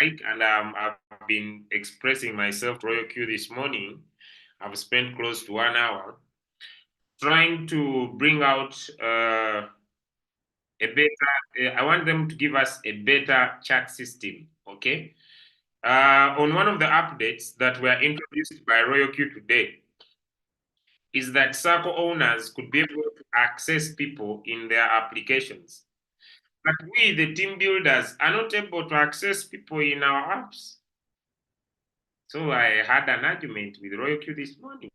and I've been expressing myself to Royal Q this morning. I've spent close to 1 hour trying to bring out a better. I want them to give us a better chat system. Okay. On one of the updates that were introduced by Royal Q today, is that circle owners could be able to access people in their applications. But we, the team builders, are not able to access people in our apps. So I had an argument with Royal Q this morning.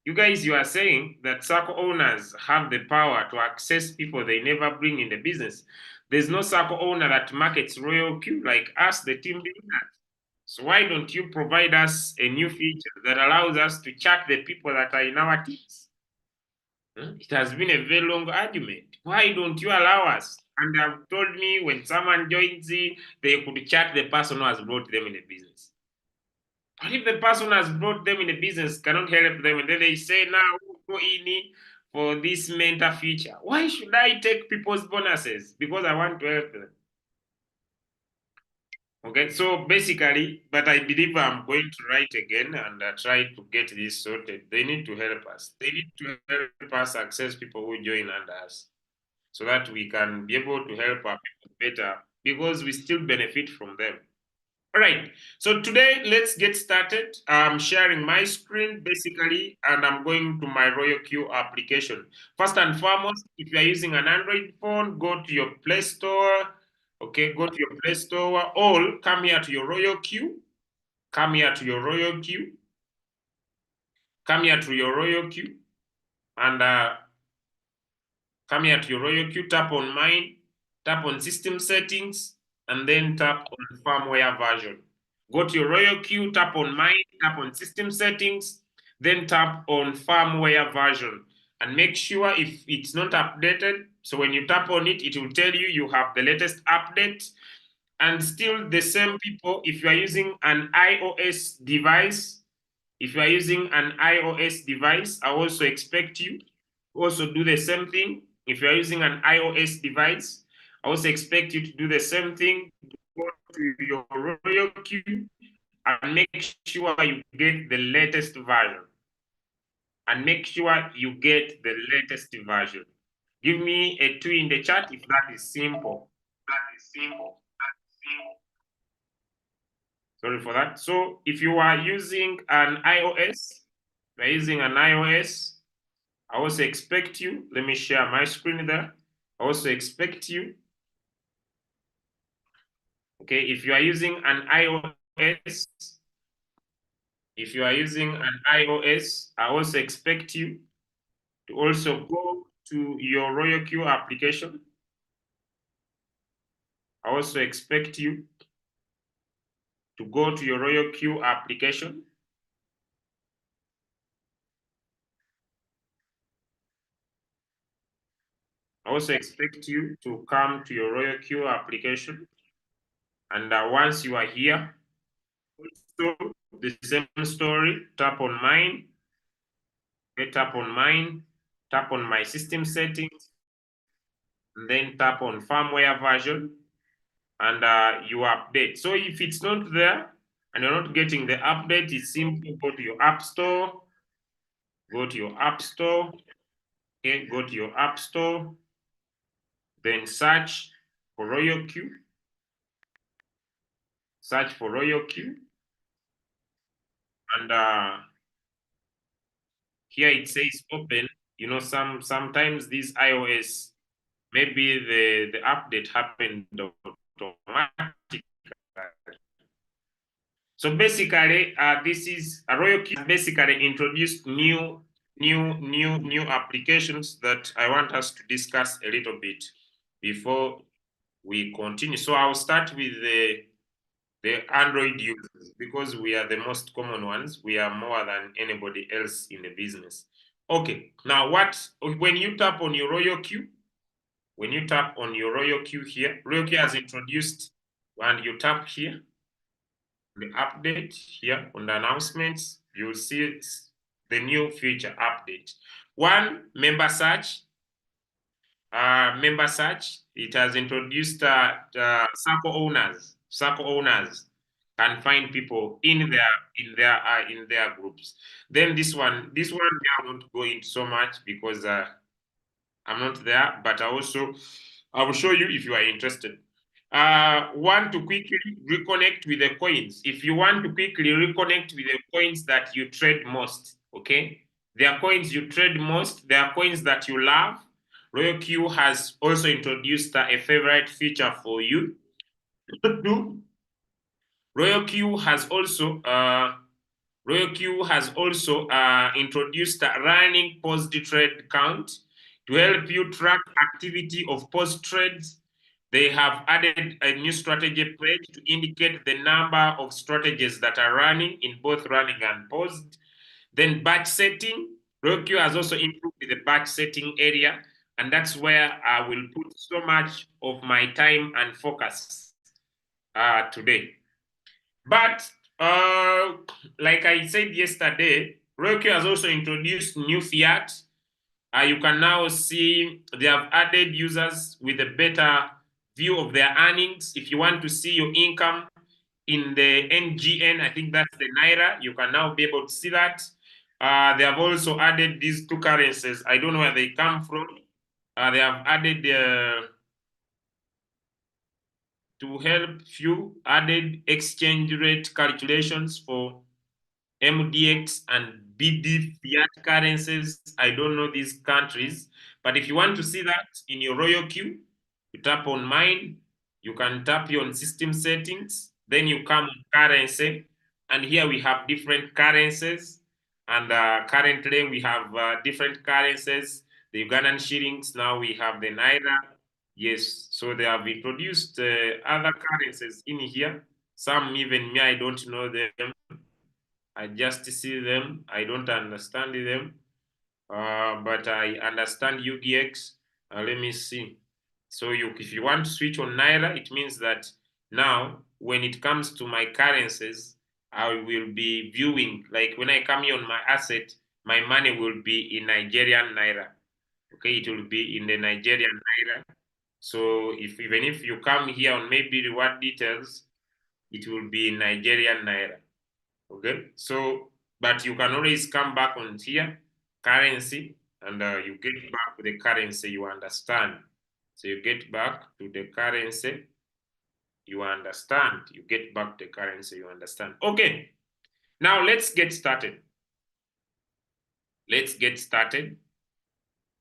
You guys, you are saying that circle owners have the power to access people they never bring in the business. There's no circle owner that markets Royal Q like us, the team builders. So why don't you provide us a new feature that allows us to track the people that are in our teams? It has been a very long argument. Why don't you allow us? And they have told me when someone joins, they could chat the person who has brought them in the business. But if the person has brought them in the business cannot help them, and then they say, now go in for this mentor feature. Why should I take people's bonuses? Because I want to help them. Okay, so basically, but I believe I'm going to write again and try to get this sorted. They need to help us. They need to help us access people who join under us so that we can be able to help our people better because we still benefit from them. All right, so today let's get started. I'm sharing my screen basically, and I'm going to my Royal Q application. First and foremost, if you are using an Android phone, go to your Play Store. Okay, go to your Play Store, or come here to your Royal Q. Come here to your Royal Q. Come here to your Royal Q, and come here to your Royal Q. Tap on Mine. Tap on System Settings, and then tap on Firmware Version. Go to your Royal Queue, tap on Mine, tap on System Settings, then tap on Firmware Version. And make sure if it's not updated, so when you tap on it, it will tell you you have the latest update. And still the same people, if you are using an iOS device, I also expect you to also do the same thing. If you are using an iOS device, I also expect you to do the same thing. Go to your Royal Queue and make sure you get the latest version. And make sure you get the latest version. Give me a 2 in the chat if that is simple. That is simple. Sorry for that. So if you are using an iOS, I also expect you. Let me share my screen there. I also expect you. Okay, if you are using an iOS, I also expect you to also go to your Royal Q application. I also expect you to go to your Royal Q application. I also expect you to come to your Royal Q application. And once you are here, also the same story, tap on Mine, tap on Mine, tap on My System Settings, and then tap on Firmware Version, and you update. So if it's not there and you're not getting the update, it's simple. Go to your App Store. Go to your App Store. Okay, go to your App Store. Then search for Royal Q. Search for Royal Q. And here it says open. You know, sometimes this iOS, maybe the update happened automatically. So basically, this is a Royal Q basically introduced new applications that I want us to discuss a little bit before we continue. So I'll start with the Android users because we are the most common ones. We are more than anybody else in the business. Okay, now when you tap on your Royal Q, here, Royal Q has introduced, and you tap here, the update here on the announcements, you'll see the new feature update. One, member search. It has introduced circle owners. circle owners can find people in their groups. Then this one I won't go into so much because I'm not there, but I will show you if you are interested. Want to quickly reconnect with the coins. If you want to quickly reconnect with the coins that you trade most, okay? There are coins you trade most, there are coins that you love. Royal Q has also introduced a favorite feature for you. Royal Q has also introduced a running post trade count to help you track activity of post trades. They have added a new strategy page to indicate the number of strategies that are running in both running and post. Then batch setting. Royal Q has also improved the batch setting area, and that's where I will put so much of my time and focus today. But like I said yesterday, Roku has also introduced new fiat. You can now see they have added users with a better view of their earnings. If you want to see your income in the NGN, I think that's the Naira, you can now be able to see that. They have also added these two currencies. I don't know where they come from. They have added to help you added exchange rate calculations for MDX and BD fiat currencies. I don't know these countries, but if you want to see that in your Royal Queue, you tap on mine, you can tap here on system settings, then you come on currency, and here we have different currencies. And currently we have different currencies, the Ugandan shillings, now we have the Naira. Yes, so they have introduced other currencies in here. Some even me, I don't know them. I just see them. I don't understand them, but I understand UDX. Let me see. So if you want to switch on Naira, it means that now when it comes to my currencies, I will be viewing, like when I come here on my asset, my money will be in Nigerian Naira. Okay, it will be in the Nigerian Naira. So even if you come here on maybe reward details, it will be in Nigerian Naira. Okay, so but you can always come back on here, currency, and you get back to the currency you understand. So you get back to the currency you understand. You get back the currency you understand. Okay, now let's get started. Let's get started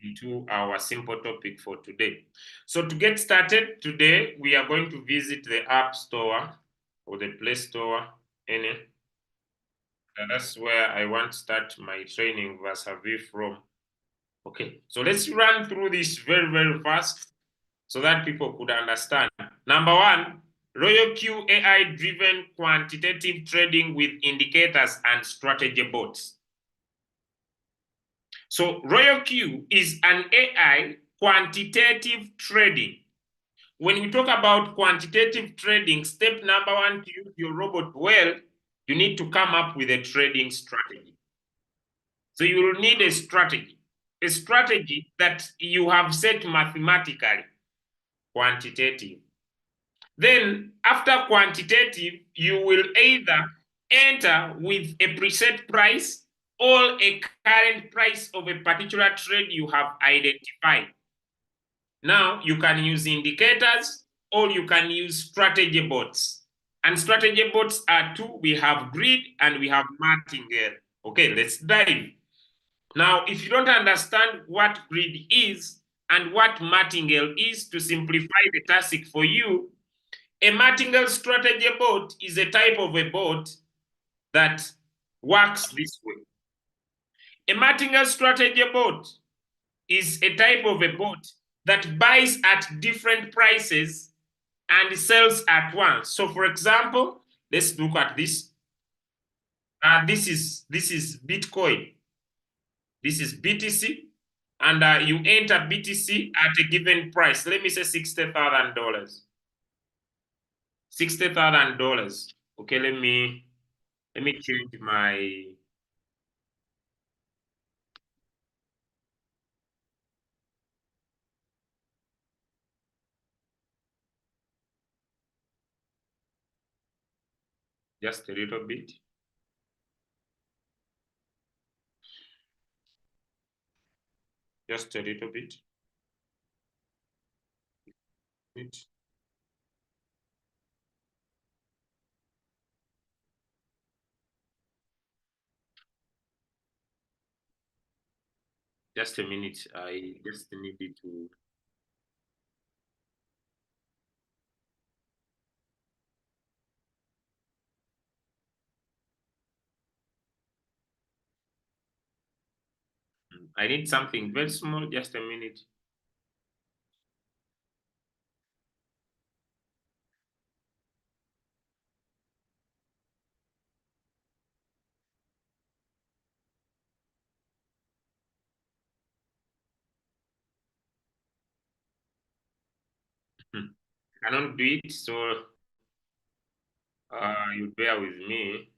into our simple topic for today. So to get started today, we are going to visit the App Store or the Play Store, any. And that's where I want to start my training vis-a-vis from. Okay, so let's run through this very, very fast so that people could understand. Number one, Royal Q AI driven quantitative trading with indicators and strategy bots. So Royal Q is an AI quantitative trading. When we talk about quantitative trading, step number one to use your robot well, you need to come up with a trading strategy. So you will need a strategy that you have set mathematically, quantitative. Then after quantitative, you will either enter with a preset price or a current price of a particular trade you have identified. Now you can use indicators or you can use strategy bots. And strategy bots are two. We have grid and we have martingale. Okay, let's dive. Now, if you don't understand what grid is and what martingale is, to simplify the task for you, a martingale strategy bot is a type of a bot that works this way. A martingale strategy bot is a type of a bot that buys at different prices and sells at once. So, for example, let's look at this. This is Bitcoin. This is BTC, and you enter BTC at a given price. Let me say $60,000. $60,000. Okay, let me change my. Just a little bit. Just a little bit. Just a minute. I just needed to. I need something very small. Just a minute. Cannot do it, so you bear with me.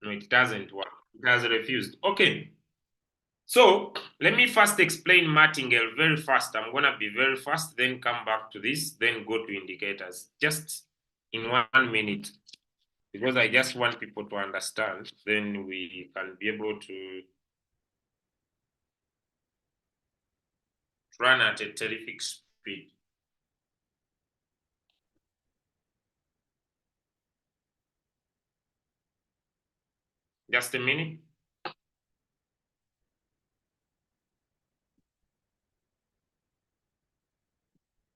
No, it doesn't work. It has refused. Okay. So let me first explain Martingale very fast. I'm gonna be very fast, then come back to this, then go to indicators. Just in 1 minute. Because I just want people to understand, then we can be able to run at a terrific speed. Just a minute.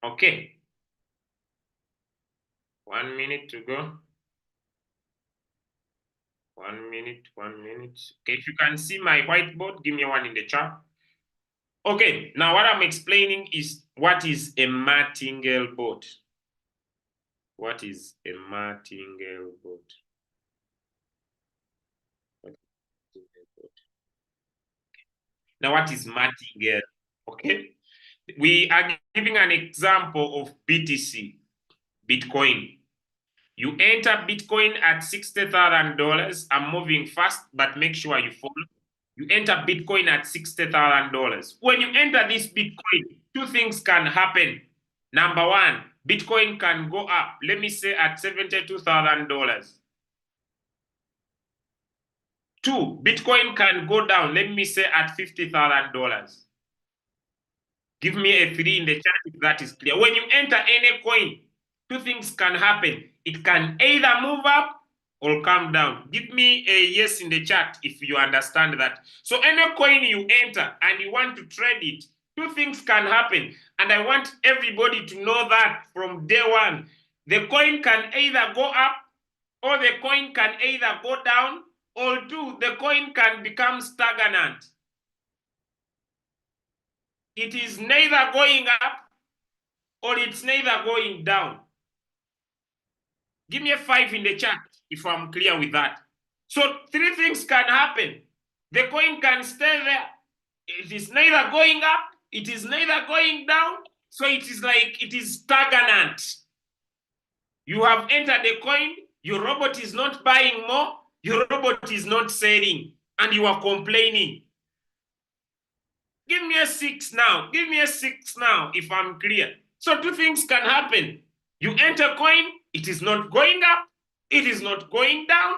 Okay. 1 minute to go. 1 minute, 1 minute. Okay, if you can see my whiteboard, give me one in the chat. Okay, now what I'm explaining is what is a martingale boat. What is a martingale boat? Now, what is martingale? Okay, we are giving an example of BTC, Bitcoin. You enter Bitcoin at $60,000. I'm moving fast, but make sure you follow. You enter Bitcoin at $60,000. When you enter this Bitcoin, two things can happen. Number one, Bitcoin can go up, let me say at $72,000. Two, Bitcoin can go down, let me say at $50,000. Give me a 3 in the chat if that is clear. When you enter any coin, two things can happen. It can either move up or come down. Give me a yes in the chat if you understand that. So any coin you enter and you want to trade it, two things can happen. And I want everybody to know that from day one. The coin can either go up or the coin can either go down, or two, the coin can become stagnant. It is neither going up or it's neither going down. Give me a 5 in the chat if I'm clear with that. So three things can happen. The coin can stay there. It is neither going up, it is neither going down. So it is like it is stagnant. You have entered the coin, your robot is not buying more, your robot is not selling, and you are complaining. Give me a 6 now. Give me a 6 now if I'm clear. So two things can happen. You enter coin, it is not going up, it is not going down,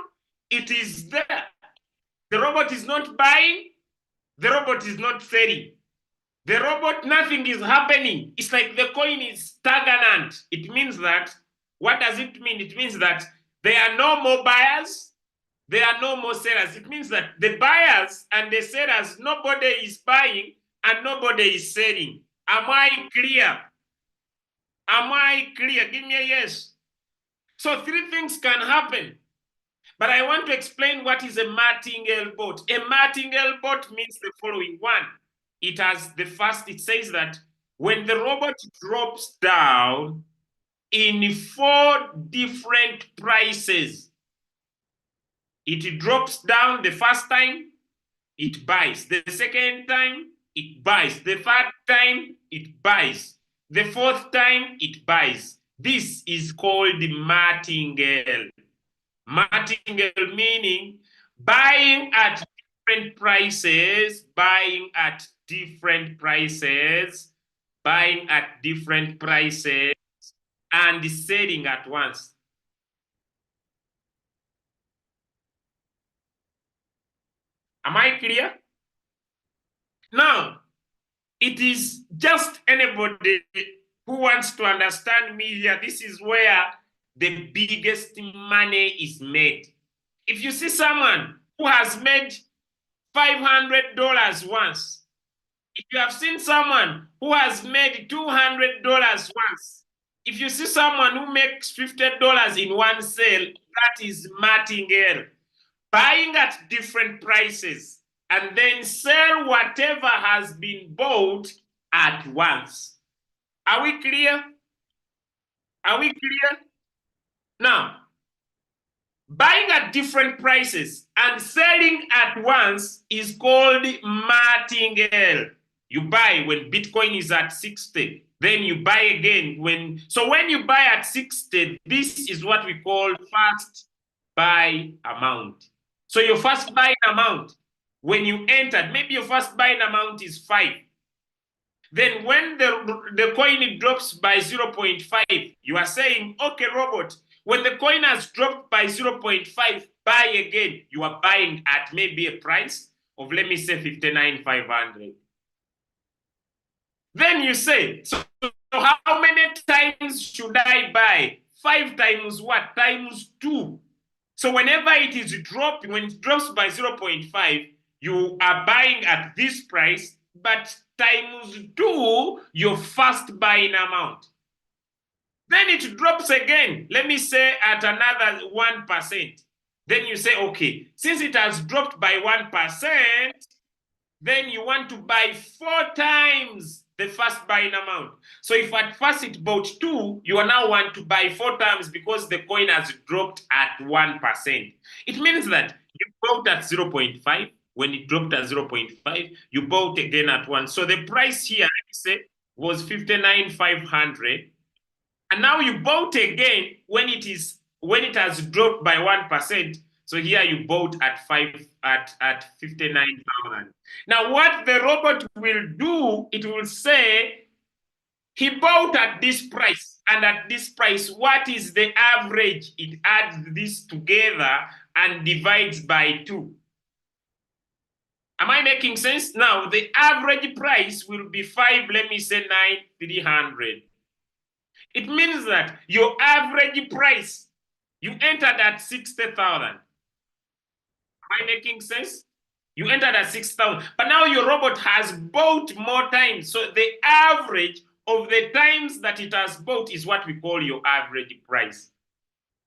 it is there. The robot is not buying, the robot is not selling. The robot, nothing is happening. It's like the coin is stagnant. It means that, what does it mean? It means that there are no more buyers, there are no more sellers. It means that the buyers and the sellers, nobody is buying and nobody is selling. Am I clear? Am I clear? Give me a yes. So three things can happen. But I want to explain what is a martingale boat. A martingale boat means the following. One, it has the first, it says that When the robot drops down in 4 different prices, it drops down the first time, it buys. The second time, it buys. The third time, it buys. The fourth time, it buys. This is called martingale. Martingale meaning buying at different prices, buying at different prices, buying at different prices, and selling at once. Am I clear? Now, it is just anybody who wants to understand media. This is where the biggest money is made. If you see someone who has made $500 once, if you have seen someone who has made $200 once, if you see someone who makes $50 in one sale, that is martingale. Buying at different prices and then sell whatever has been bought at once. Are we clear? Are we clear? Now, buying at different prices and selling at once is called martingale. You buy when Bitcoin is at 60, then you buy again when you buy at 60, this is what we call first buy amount. So your first buying amount, when you entered, maybe your first buying amount is 5. Then when the coin drops by 0.5, you are saying, okay, robot, when the coin has dropped by 0.5, buy again. You are buying at maybe a price of, let me say, 59,500. Then you say, so how many times should I buy? 5 times what? Times 2. So whenever it is dropping, when it drops by 0.5, you are buying at this price, but times 2 your first buying amount. Then it drops again, let me say at another 1%. Then you say, okay, since it has dropped by 1%, then you want to buy 4 times the first buying amount. So if at first it bought 2, you now want to buy 4 times because the coin has dropped at 1%. It means that you bought at 0.5. When it dropped at 0.5, you bought again at 1. So the price here, let me say, was 59,500. And now you bought again when it has dropped by 1%. So here you bought at 59,000. Now what the robot will do, it will say he bought at this price, and at this price, what is the average? It adds this together and divides by 2. Am I making sense? Now the average price will be 5, let me say 9,300. It means that your average price, you entered at 60,000. Am I making sense? You entered at 6,000, but now your robot has bought more times. So the average of the times that it has bought is what we call your average price.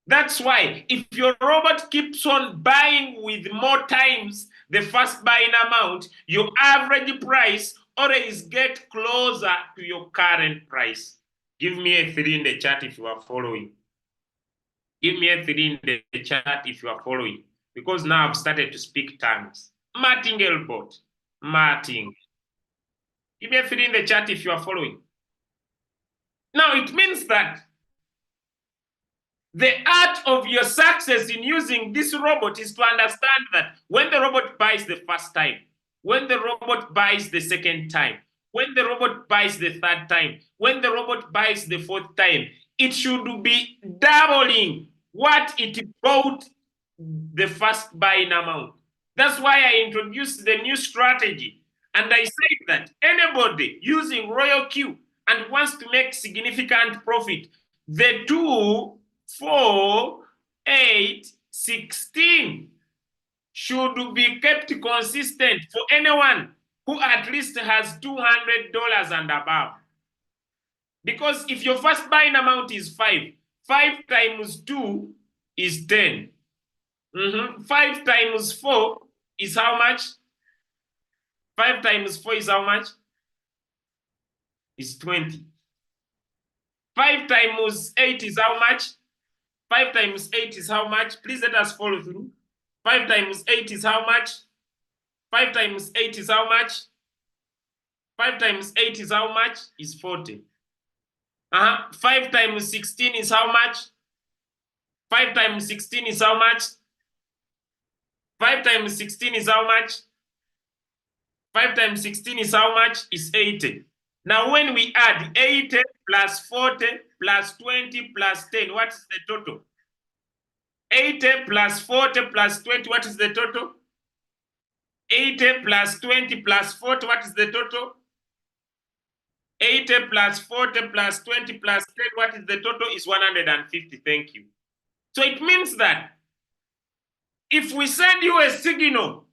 That's why if your robot keeps on buying with more times the first buying amount, your average price always get closer to your current price. Give me a 3 in the chat if you are following. Give me a 3 in the chat if you are following. Because now I've started to speak tongues. Martingale bot. Marting. Give me a 3 in the chat if you are following. Now it means that the art of your success in using this robot is to understand that when the robot buys the first time, when the robot buys the second time, when the robot buys the third time, when the robot buys the fourth time, it should be doubling what it bought the first buying amount. That's why I introduced the new strategy. And I said that anybody using Royal Q and wants to make significant profit, the 2, 4, 8, 16 should be kept consistent for anyone who at least has $200 and above. Because if your first buying amount is 5, 5 times 2 is 10. 5 times 4 is how much? 5 times 4 is how much? is 20. 5 times 8 is how much? 5 times 8 is how much? Please let us follow through. 5 times 8 is how much? 5 times 8 is how much? 5 times 8 is how much? Is 40. 5 times 16 is how much? 5 times 16 is how much? 5 times 16 is how much? 5 times 16 is how much? Is 80. Now, when we add 80 plus 40 plus 20 plus 10, what is the total? 80 plus 40 plus 20, what is the total? 80 plus 20 plus 40, what is the total? 80 plus 40 plus 20 plus 10, what is the total? Is 150. Thank you. So it means that if we send you a signal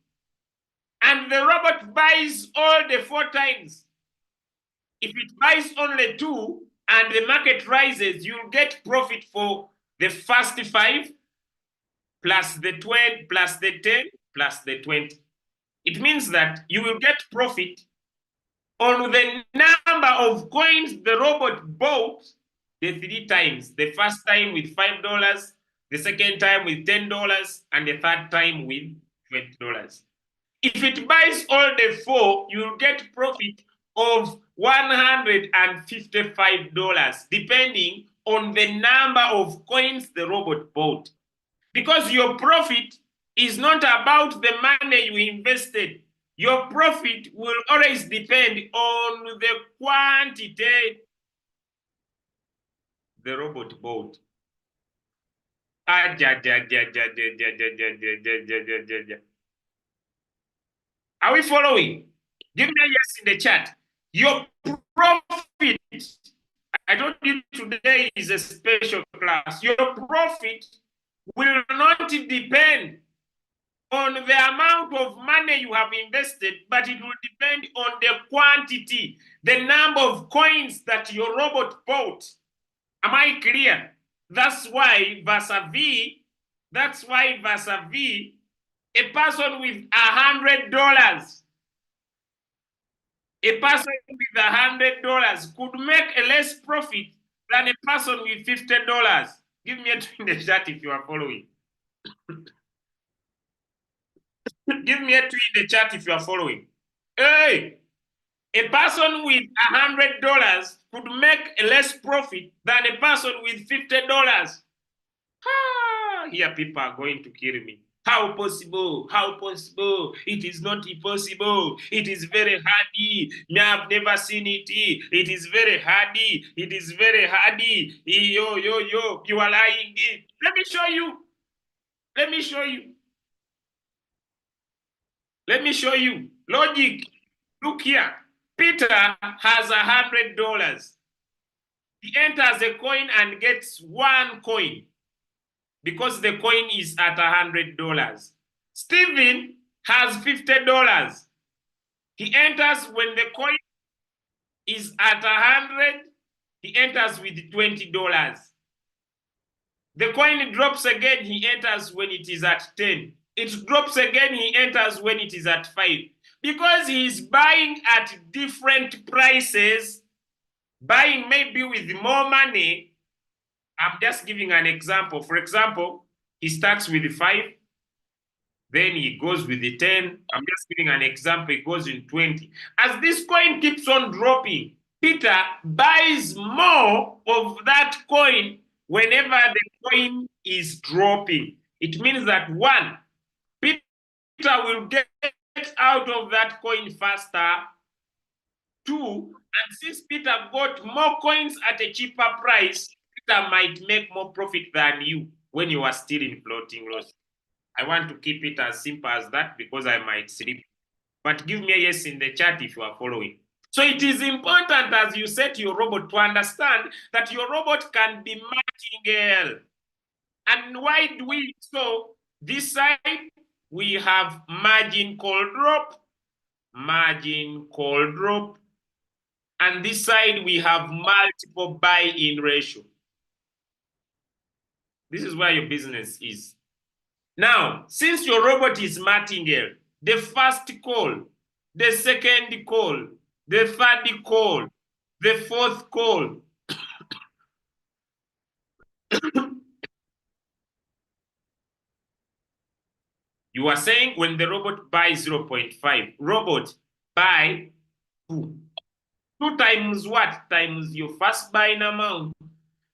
and the robot buys all the 4 times, if it buys only 2 and the market rises, you'll get profit for the first 5 plus the 20 plus the 10 plus the 20. It means that you will get profit on the number of coins the robot bought the 3 times. The first time with $5, the second time with $10, and the third time with $20. If it buys all the 4, you'll get profit of $155, depending on the number of coins the robot bought. Because your profit is not about the money you invested. Your profit will always depend on the quantity the robot bought. Are we following? Give me a yes in the chat. Your profit, I told you today is a special class. Your profit will not depend on the amount of money you have invested, but it will depend on the quantity, the number of coins that your robot bought. Am I clear? That's why vis-a-vis, a person with $100, could make a less profit than a person with $50. Give me a 2 in the chat if you are following. Give me a 2 in the chat if you are following. Hey, a person with $100 could make a less profit than a person with $50. Here people are going to kill me. How possible? How possible? It is not impossible. It is very hardy. Me, I've never seen it. It is very hardy. It is very hardy. Yo, you are lying. Let me show you. Let me show you. Let me show you. Logic. Look here. Peter has $100. He enters a coin and gets 1 coin because the coin is at $100. Steven has $50. He enters when the coin is at 100. He enters with $20. The coin drops again. He enters when it is at 10. It drops again. He enters when it is at 5. Because he is buying at different prices, buying maybe with more money. I'm just giving an example. For example, he starts with 5, then he goes with the 10. I'm just giving an example. He goes in 20. As this coin keeps on dropping, Peter buys more of that coin whenever the coin is dropping. It means that 1, Peter will get out of that coin faster. 2, and since Peter got more coins at a cheaper price, Peter might make more profit than you when you are still in floating loss. I want to keep it as simple as that because I might sleep. But give me a yes in the chat if you are following. So it is important as you set your robot to understand that your robot can be Martingale. And why do we? So this side, we have margin call drop, and this side we have multiple buy-in ratio. This is where your business is. Now, since your robot is Martingale, the first call, the second call, the third call, The fourth call. You are saying when the robot buys 0.5, robot buy 2. 2 times what? Times your first buying amount.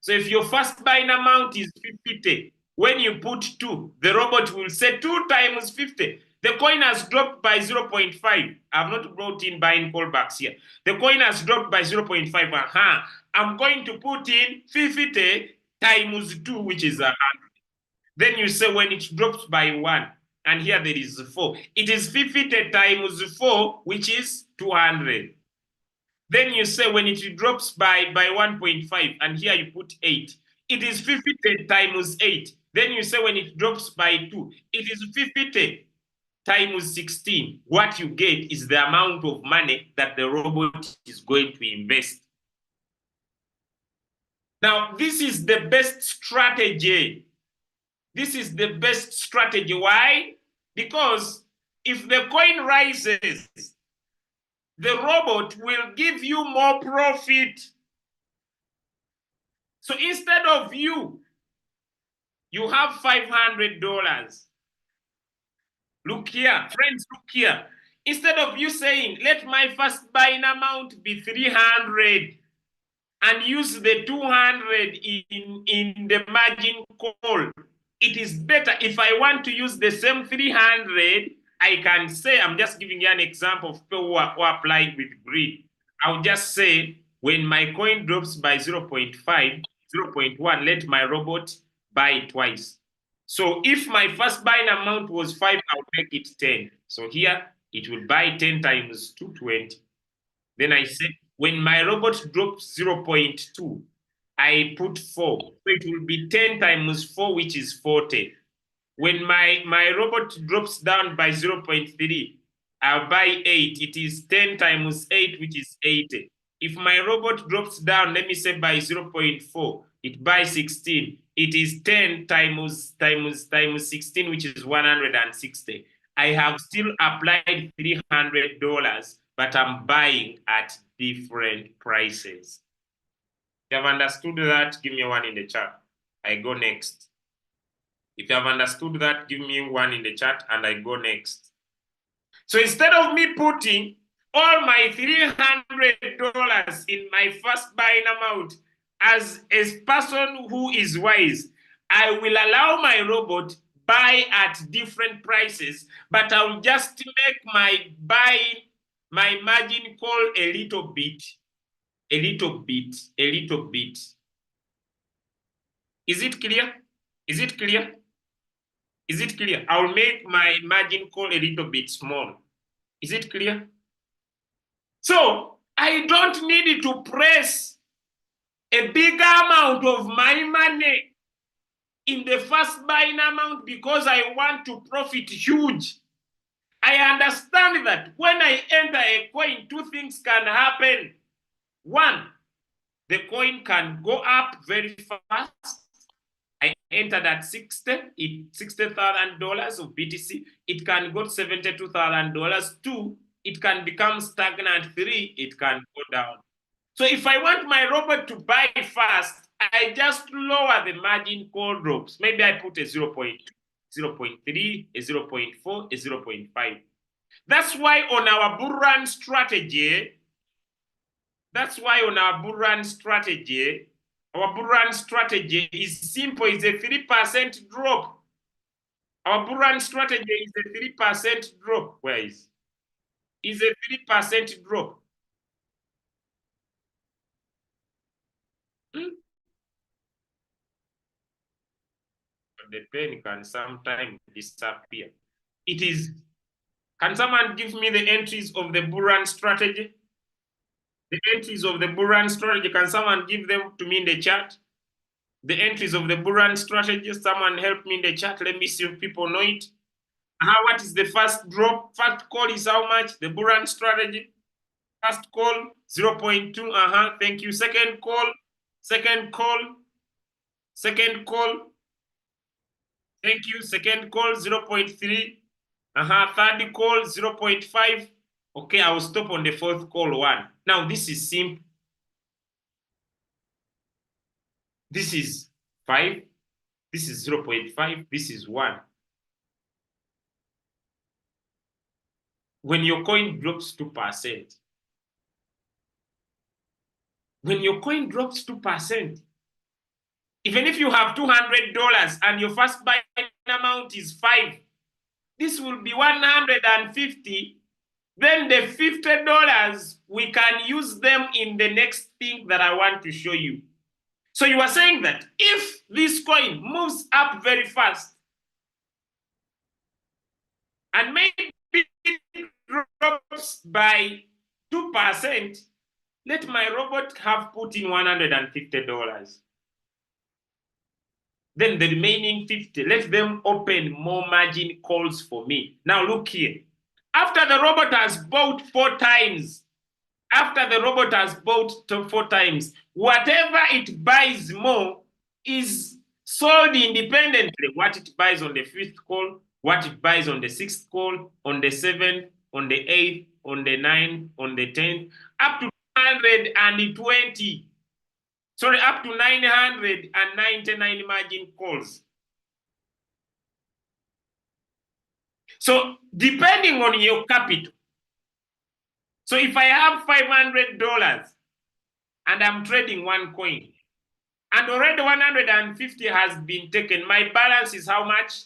So if your first buying amount is 50, when you put 2, the robot will say 2 times 50. The coin has dropped by 0.5. I've not brought in buying callbacks here. The coin has dropped by 0.5. I'm going to put in 50 times 2, which is 100. Then you say when it drops by 1, and here there is 4. It is 50 times 4, which is 200. Then you say when it drops by 1.5, and here you put 8. It is 50 times 8. Then you say when it drops by 2, it is 50 times 16. What you get is the amount of money that the robot is going to invest. Now, this is the best strategy. This is the best strategy. Why? Because if the coin rises, the robot will give you more profit. So instead of you have $500. Look here, friends, look here. Instead of you saying, let my first buying amount be 300 and use the 200 in the margin call, it is better if I want to use the same 300, I can say, I'm just giving you an example of people who are applying with greed. I'll just say, when my coin drops by 0.5, 0.1, let my robot buy it twice. So if my first buying amount was 5, I'll make it 10. So here, it will buy 10 times 220. Then I say, when my robot drops 0.2, I put 4. So it will be 10 times 4, which is 40. When my robot drops down by 0.3, I'll buy 8. It is 10 times 8, which is 80. If my robot drops down, let me say by 0.4, it buys 16. It is 10 times 16, which is 160. I have still applied $300, but I'm buying at different prices. If you have understood that, give me one in the chat. I go next. If you have understood that, give me one in the chat and I go next. So instead of me putting all my $300 in my first buying amount, as a person who is wise, I will allow my robot buy at different prices, but I'll just make my margin call a little bit. Is it clear? Is it clear? Is it clear? I'll make my margin call a little bit small. Is it clear? So I don't need to press a bigger amount of my money in the first buying amount because I want to profit huge. I understand that when I enter a coin, 2 things can happen. 1, the coin can go up very fast. I entered at $60,000 of BTC. It can go to $72,000. 2, it can become stagnant. 3, it can go down. So if I want my robot to buy fast, I just lower the margin call drops. Maybe I put a 0.2, 0.3, a 0.4, a 0.5. That's why on our bull run strategy, our bull run strategy is simple. It's a 3% drop. Our bull run strategy is a 3% drop. Where is? Is a 3% drop. The pen can sometimes disappear. It is. Can someone give me the entries of the bull run strategy? The entries of the bull run strategy, can someone give them to me in the chat? The entries of the bull run strategy, someone help me in the chat. Let me see if people know it. What is the first drop? First call is how much? The bull run strategy. First call, 0.2. Thank you. Second call. Second call. Thank you. Second call, 0.3. Third call, 0.5. Okay, I will stop on the fourth call, 1. Now, this is simple. This is 5. This is 0.5. This is 1. When your coin drops 2%, when your coin drops 2%, even if you have $200 and your first buy amount is 5, this will be 150. Then the $50, we can use them in the next thing that I want to show you. So you are saying that if this coin moves up very fast and maybe it drops by 2%, let my robot have put in $150. Then the remaining 50, let them open more margin calls for me. Now look here. After the robot has bought 4 times, whatever it buys more is sold independently. What it buys on the 5th call, what it buys on the 6th call, on the 7th, on the 8th, on the 9th, on the 10th, up to 920. Sorry, up to 999 margin calls. So depending on your capital. So if I have $500 and I'm trading one coin, and already 150 has been taken, my balance is how much?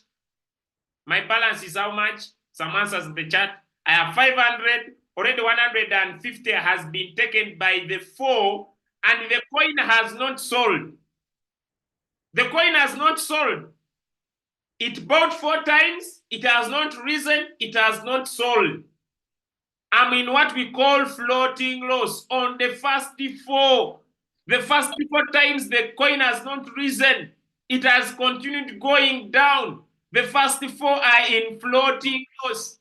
My balance is how much? Some answers in the chat. I have 500, already 150 has been taken by the 4, and the coin has not sold. The coin has not sold. It bought 4 times, it has not risen, it has not sold. I'm in what we call floating loss on the first 4. The first 4 times the coin has not risen, it has continued going down. The first 4 are in floating loss.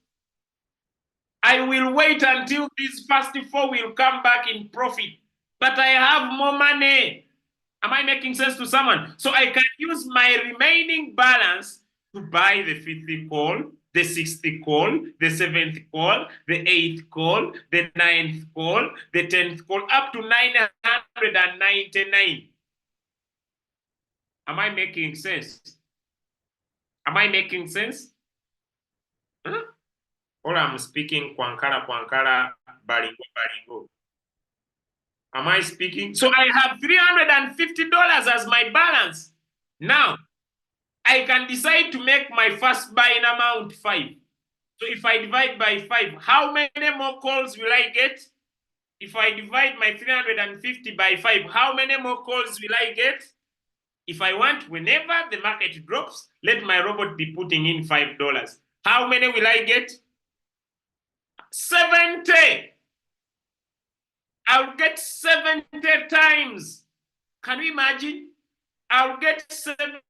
I will wait until these first 4 will come back in profit, but I have more money. Am I making sense to someone? So I can use my remaining balance to buy the 5th call, the 6th call, the 7th call, the 8th call, the 9th call, the 10th call, up to 999. Am I making sense? Am I making sense? Huh? Or I'm speaking Kwankara, Baringo, Baringo. Am I speaking? So I have $350 as my balance. Now, I can decide to make my first buying amount 5. So if I divide by 5, how many more calls will I get? If I divide my 350 by 5, how many more calls will I get? If I want, whenever the market drops, let my robot be putting in $5. How many will I get? 70. I'll get 70 times. Can you imagine? I'll get 70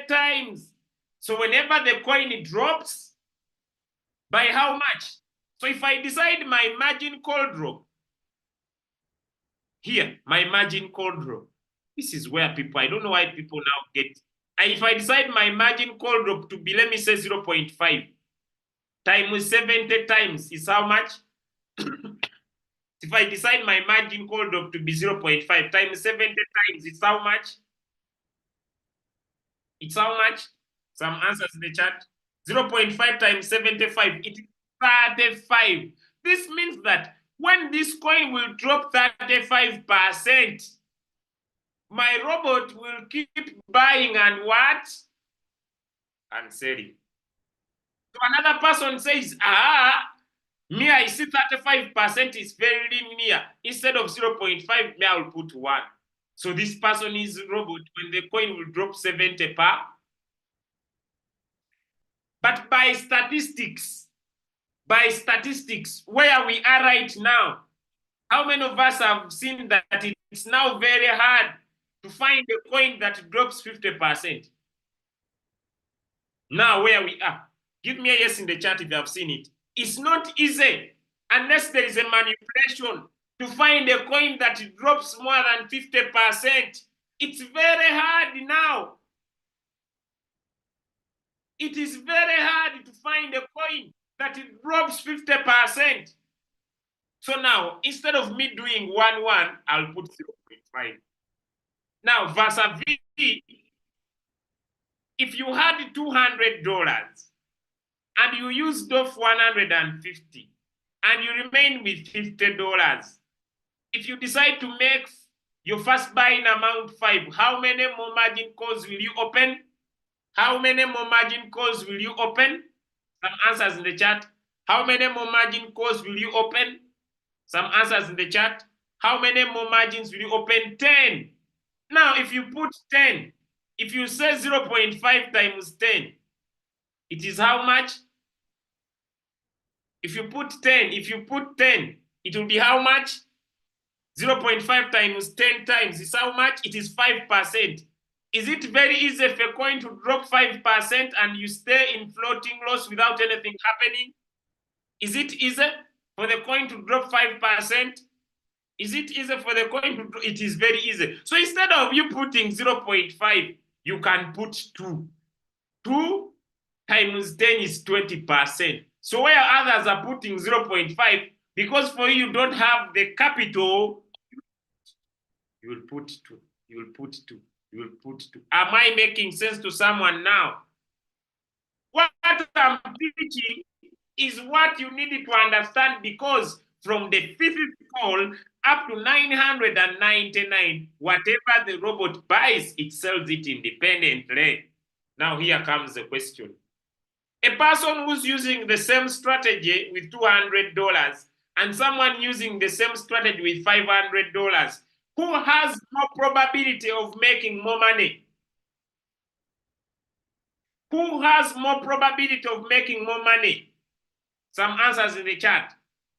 times. So whenever the coin drops, by how much? So if I decide my margin call drop, here, my margin call drop, this is where people, I don't know why people now get, if I decide my margin call drop to be, let me say 0.5 times 70 times is how much? If I decide my margin call drop to be 0.5 times 70 times, it's how much? It's how much? Some answers in the chat. 0.5 times 75, it is 35. This means that when this coin will drop 35%, my robot will keep buying and what? And selling. So another person says, me, I see 35% is very near. Instead of 0.5, me, I'll put 1. So this person is robot when the coin will drop 70 per. But by statistics, where we are right now, how many of us have seen that it's now very hard to find a coin that drops 50%? Now where we are, give me a yes in the chat if you have seen it. It's not easy unless there is a manipulation to find a coin that drops more than 50%. It's very hard now. It is very hard to find a coin that it drops 50%. So now, instead of me doing 1, I'll put 0.5. Now, vis-a-vis, if you had $200 and you used off 150 and you remain with $50, if you decide to make your first buying amount 5, how many more margin calls will you open? How many more margin calls will you open? Some answers in the chat. How many more margin calls will you open? Some answers in the chat. How many more margins will you open? 10. Now, if you put 10, if you say 0.5 times 10, it is how much? If you put 10, it will be how much? 0.5 times 10 times is how much? It is 5%. Is it very easy for a coin to drop 5% and you stay in floating loss without anything happening? Is it easy for the coin to drop 5%? Is it easy for the coin to drop? It is very easy. So instead of you putting 0.5, you can put 2. 2 times 10 is 20%. So where others are putting 0.5, because for you don't have the capital, you will put 2. You will put 2. You will put 2. Am I making sense to someone now? What I'm teaching is what you needed to understand, because from the 5th call up to 999, whatever the robot buys, it sells it independently. Now here comes the question. A person who's using the same strategy with $200 and someone using the same strategy with $500, who has more probability of making more money? Who has more probability of making more money? Some answers in the chat.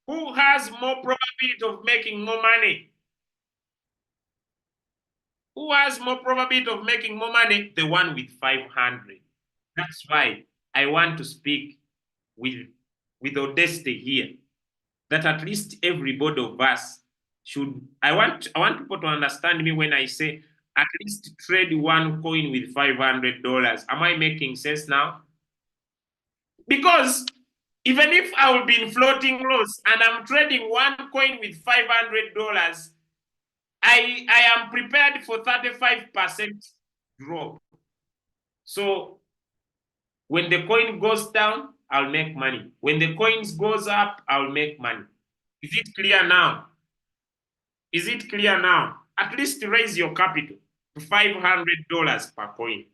Who has more probability of making more money? Who has more probability of making more money? The one with 500. That's why I want to speak with audacity here, that at least everybody of us should. I want people to understand me when I say at least trade one coin with $500. Am I making sense now? Because even if I will be in floating loss and I'm trading one coin with $500, I am prepared for 35% drop. So when the coin goes down, I'll make money. When the coins goes up, I'll make money. Is it clear now? Is it clear now? At least raise your capital to $500 per coin.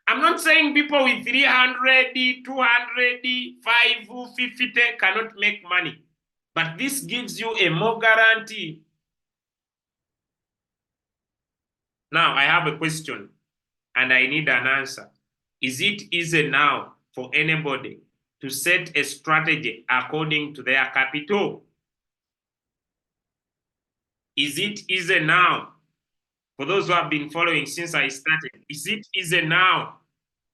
I'm not saying people with 300, 200, 550 cannot make money, but this gives you a more guarantee. Now, I have a question and I need an answer. Is it easy now for anybody to set a strategy according to their capital? Is it easy now? For those who have been following since I started, is it easy now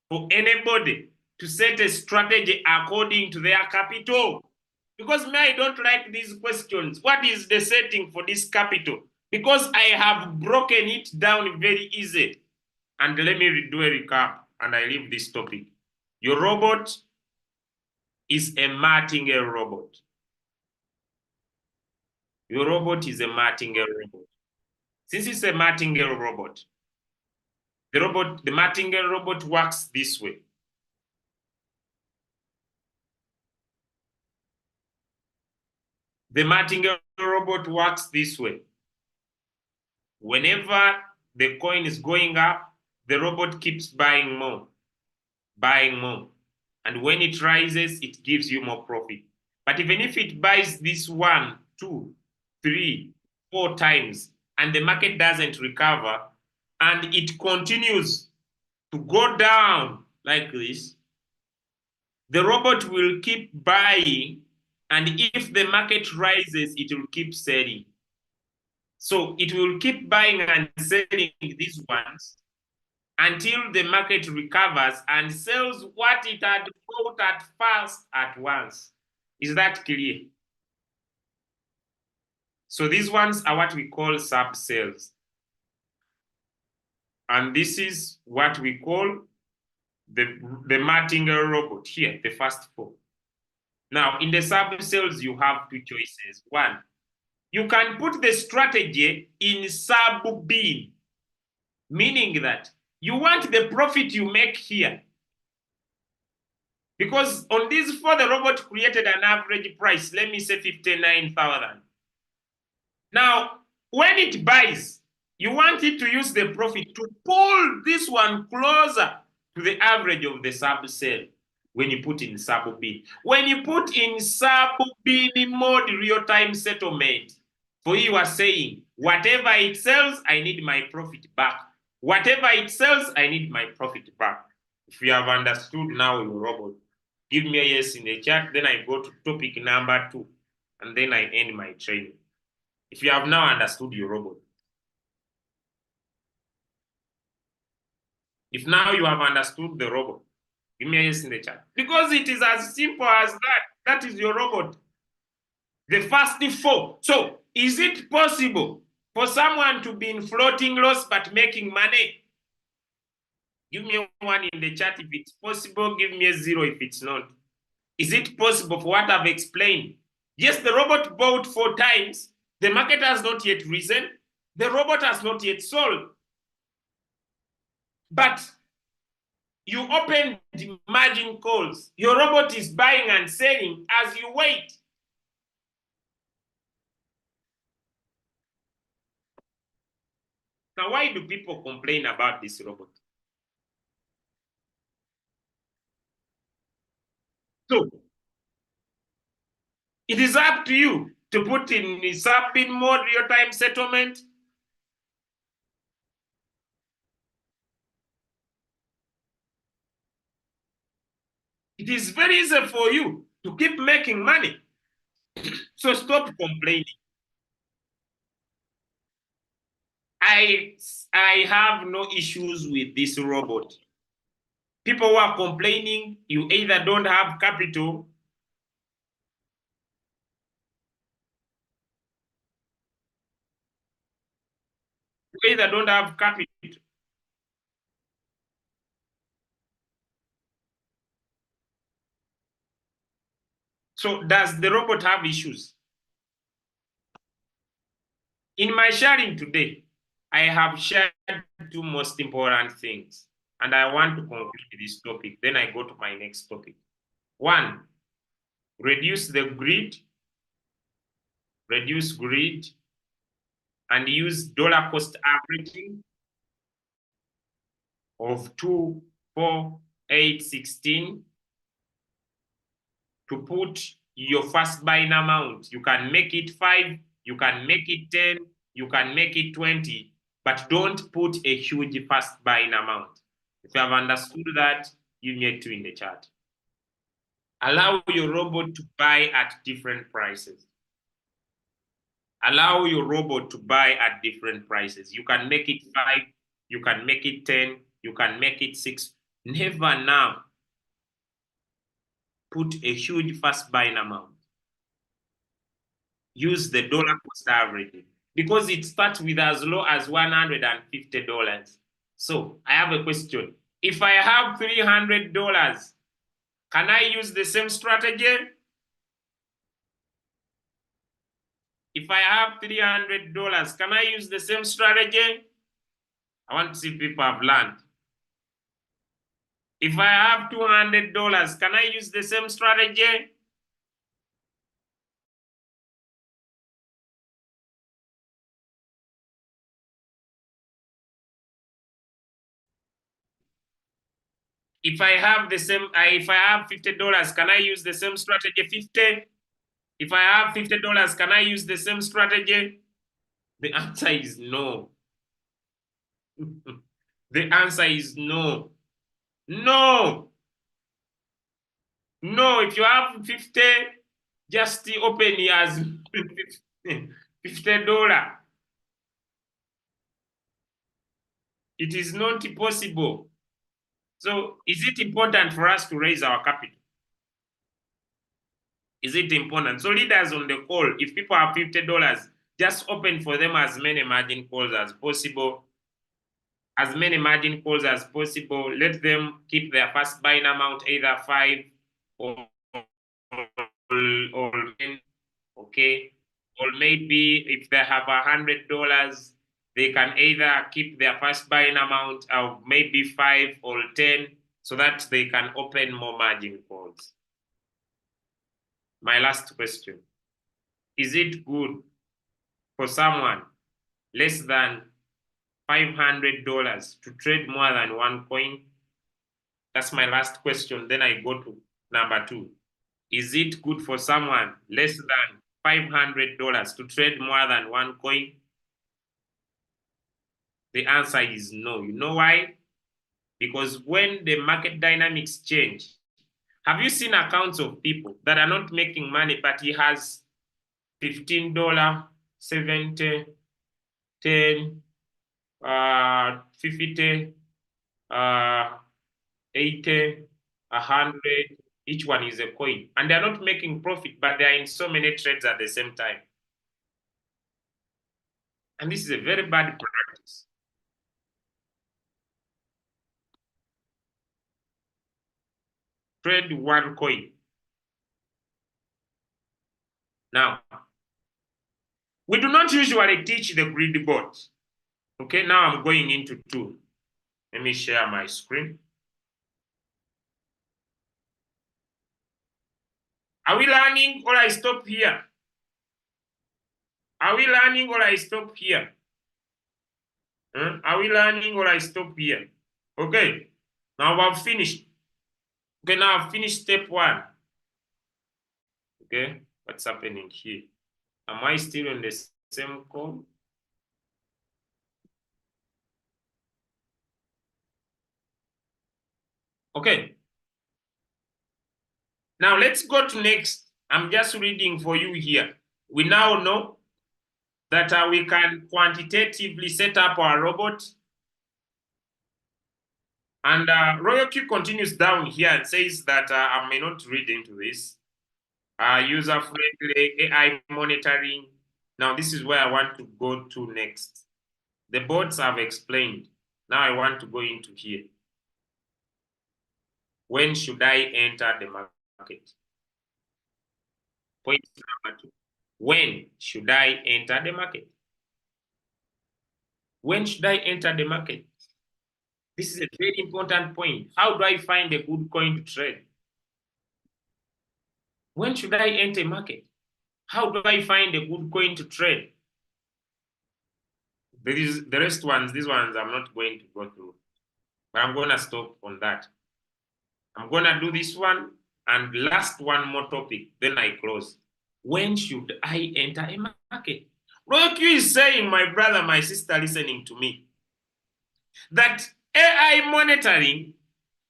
for anybody to set a strategy according to their capital? Because me, I don't like these questions. What is the setting for this capital? Because I have broken it down very easy. And let me do a recap and I leave this topic. Your robot is a Martingale robot. Your robot is a Martingale robot. Since it's a Martingale robot, the Martingale robot works this way. The Martingale robot works this way. Whenever the coin is going up, the robot keeps buying more, buying more. And when it rises, it gives you more profit. But even if it buys this 1, 2, 3, 4 times, and the market doesn't recover, and it continues to go down like this, the robot will keep buying, and if the market rises, it will keep selling. So it will keep buying and selling these ones until the market recovers and sells what it had bought at first at once. Is that clear? So these ones are what we call sub-sales. And this is what we call the Martingale robot here, the first 4. Now, in the sub-sales, you have 2 choices. 1, you can put the strategy in sub-bin. meaning that you want the profit you make here. Because on this four, the robot created an average price, let me say 59,000. Now, when it buys, you want it to use the profit to pull this one closer to the average of the sub sale when you put in sub bin. When you put in sub bin mode real time settlement, for you are saying, whatever it sells, I need my profit back. Whatever it sells, I need my profit back. If you have understood now your robot, give me a yes in the chat, then I go to topic number 2, and then I end my training. If you have now understood your robot. If now you have understood the robot, give me a yes in the chat. Because it is as simple as that. That is your robot. The first 4. So, is it possible for someone to be in floating loss but making money? Give me a 1 in the chat if it's possible. Give me a 0 if it's not. Is it possible for what I've explained? Yes, the robot bought 4 times. The market has not yet risen. The robot has not yet sold. But you open the margin calls. Your robot is buying and selling as you wait. Now, why do people complain about this robot? So, it is up to you to put in the sub-bin mode real-time settlement. It is very easy for you to keep making money. So stop complaining. I have no issues with this robot. People who are complaining, you either don't have capital, you either don't have capital. So does the robot have issues? In my sharing today, I have shared 2 most important things, and I want to conclude this topic. Then I go to my next topic. 1, reduce greed, and use dollar cost averaging of 2, 4, 8, 16 to put your first buying amount. You can make it 5, you can make it 10, you can make it 20, but don't put a huge first buying amount. If you have understood that, give me a 2 in the chat. Allow your robot to buy at different prices. Allow your robot to buy at different prices. You can make it 5, you can make it 10, you can make it 6. Never now put a huge first buying amount. Use the dollar cost averaging because it starts with as low as $150. So I have a question. If I have $300, can I use the same strategy? If I have $300, can I use the same strategy? I want to see if people have learned. If I have $200, can I use the same strategy? If I have $50, can I use the same strategy? 50. If I have $50, can I use the same strategy? The answer is no. The answer is no. No. No, if you have 50, just open it as $50. It is not possible. So is it important for us to raise our capital? Is it important? So leaders on the call, if people have $50, just open for them as many margin calls as possible. As many margin calls as possible. Let them keep their first buying amount either 5 or 10, okay? Or maybe if they have $100, they can either keep their first buying amount of maybe 5 or 10 so that they can open more margin calls. My last question. Is it good for someone less than $500 to trade more than one coin? That's my last question. Then I go to number 2. Is it good for someone less than $500 to trade more than one coin? The answer is no. You know why? Because when the market dynamics change, have you seen accounts of people that are not making money, but he has $15, 70, 10, 50, 80, 100, each one is a coin. And they're not making profit, but they're in so many trades at the same time. And this is a very bad practice. Trade one coin. Now, we do not usually teach the greedy bot. Okay, now I'm going into 2. Let me share my screen. Are we learning or I stop here? Are we learning or I stop here? Are we learning or I stop here? Okay, now I've finished. Okay, now I've finished step 1. Okay, what's happening here? Am I still on the same call? Okay. Now let's go to next. I'm just reading for you here. We now know that we can quantitatively set up our robot. And Royal Q continues down here and says that I may not read into this. User-friendly AI monitoring. Now, this is where I want to go to next. The bots have explained. Now I want to go into here. When should I enter the market? Point number 2. When should I enter the market? When should I enter the market? This is a very important point. How do I find a good coin to trade? When should I enter market? How do I find a good coin to trade? There is the rest ones, these ones I'm not going to go through, but I'm gonna stop on that. I'm gonna do this one and last one more topic, then I close. When should I enter a market? Royal Q is saying, my brother, my sister listening to me, that AI monitoring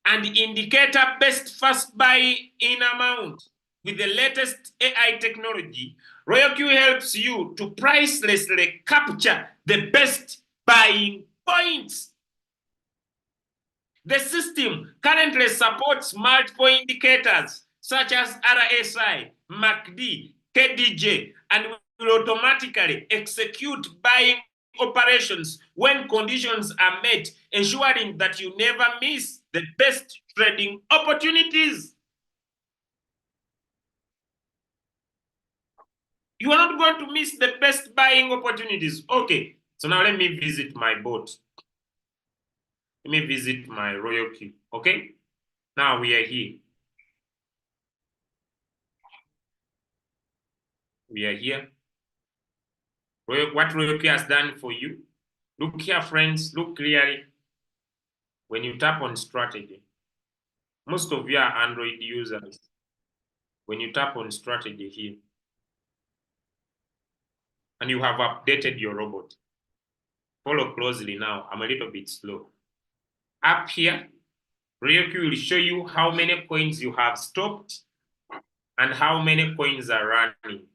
and indicator-based fast buy in amount with the latest AI technology, Royal Q helps you to pricelessly capture the best buying points. The system currently supports multiple indicators such as RSI, MACD, KDJ, and will automatically execute buying operations when conditions are met, ensuring that you never miss the best trading opportunities. You are not going to miss the best buying opportunities. Okay, so now let me visit my bot. Let me visit my Royal Q. Okay, now we are here. We are here. What Royal Q has done for you. Look here, friends. Look clearly. When you tap on strategy, most of you are Android users. When you tap on strategy here, and you have updated your robot, follow closely now. I'm a little bit slow. Up here, Ryuki will show you how many coins you have stopped and how many coins are running.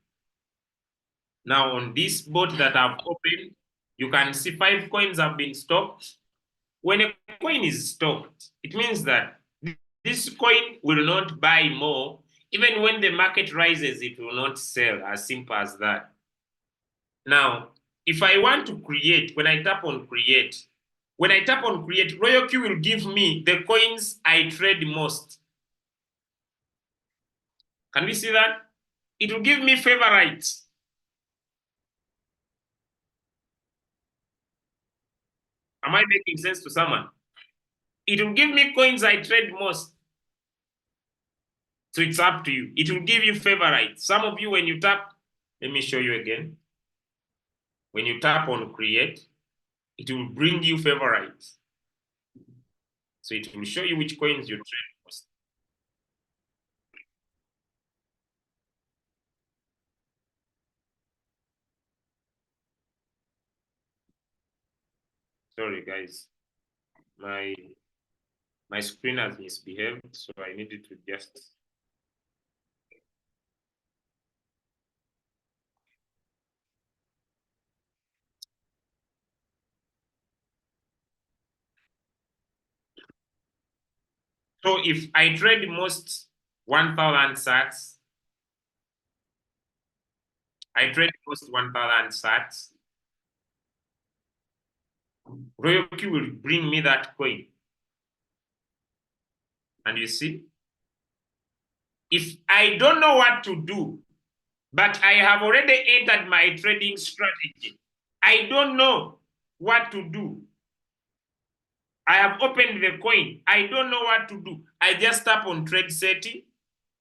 Now on this bot that I've opened, you can see 5 coins have been stopped. When a coin is stopped, it means that this coin will not buy more. Even when the market rises, it will not sell, as simple as that. Now, if I want to create, when I tap on create, Royal Q will give me the coins I trade most. Can we see that? It will give me favorites. Am I making sense to someone? It will give me coins I trade most. So it's up to you. It will give you favorites. Some of you, when you tap, let me show you again. When you tap on create, it will bring you favorites. So it will show you which coins you trade most. Sorry, guys. My screen has misbehaved, so I needed to just. So if I trade most 1,000 sats, I trade most 1,000 sats, Royalty will bring me that coin. And you see, if I don't know what to do, but I have already entered my trading strategy, I don't know what to do. I have opened the coin. I don't know what to do. I just tap on trade setting.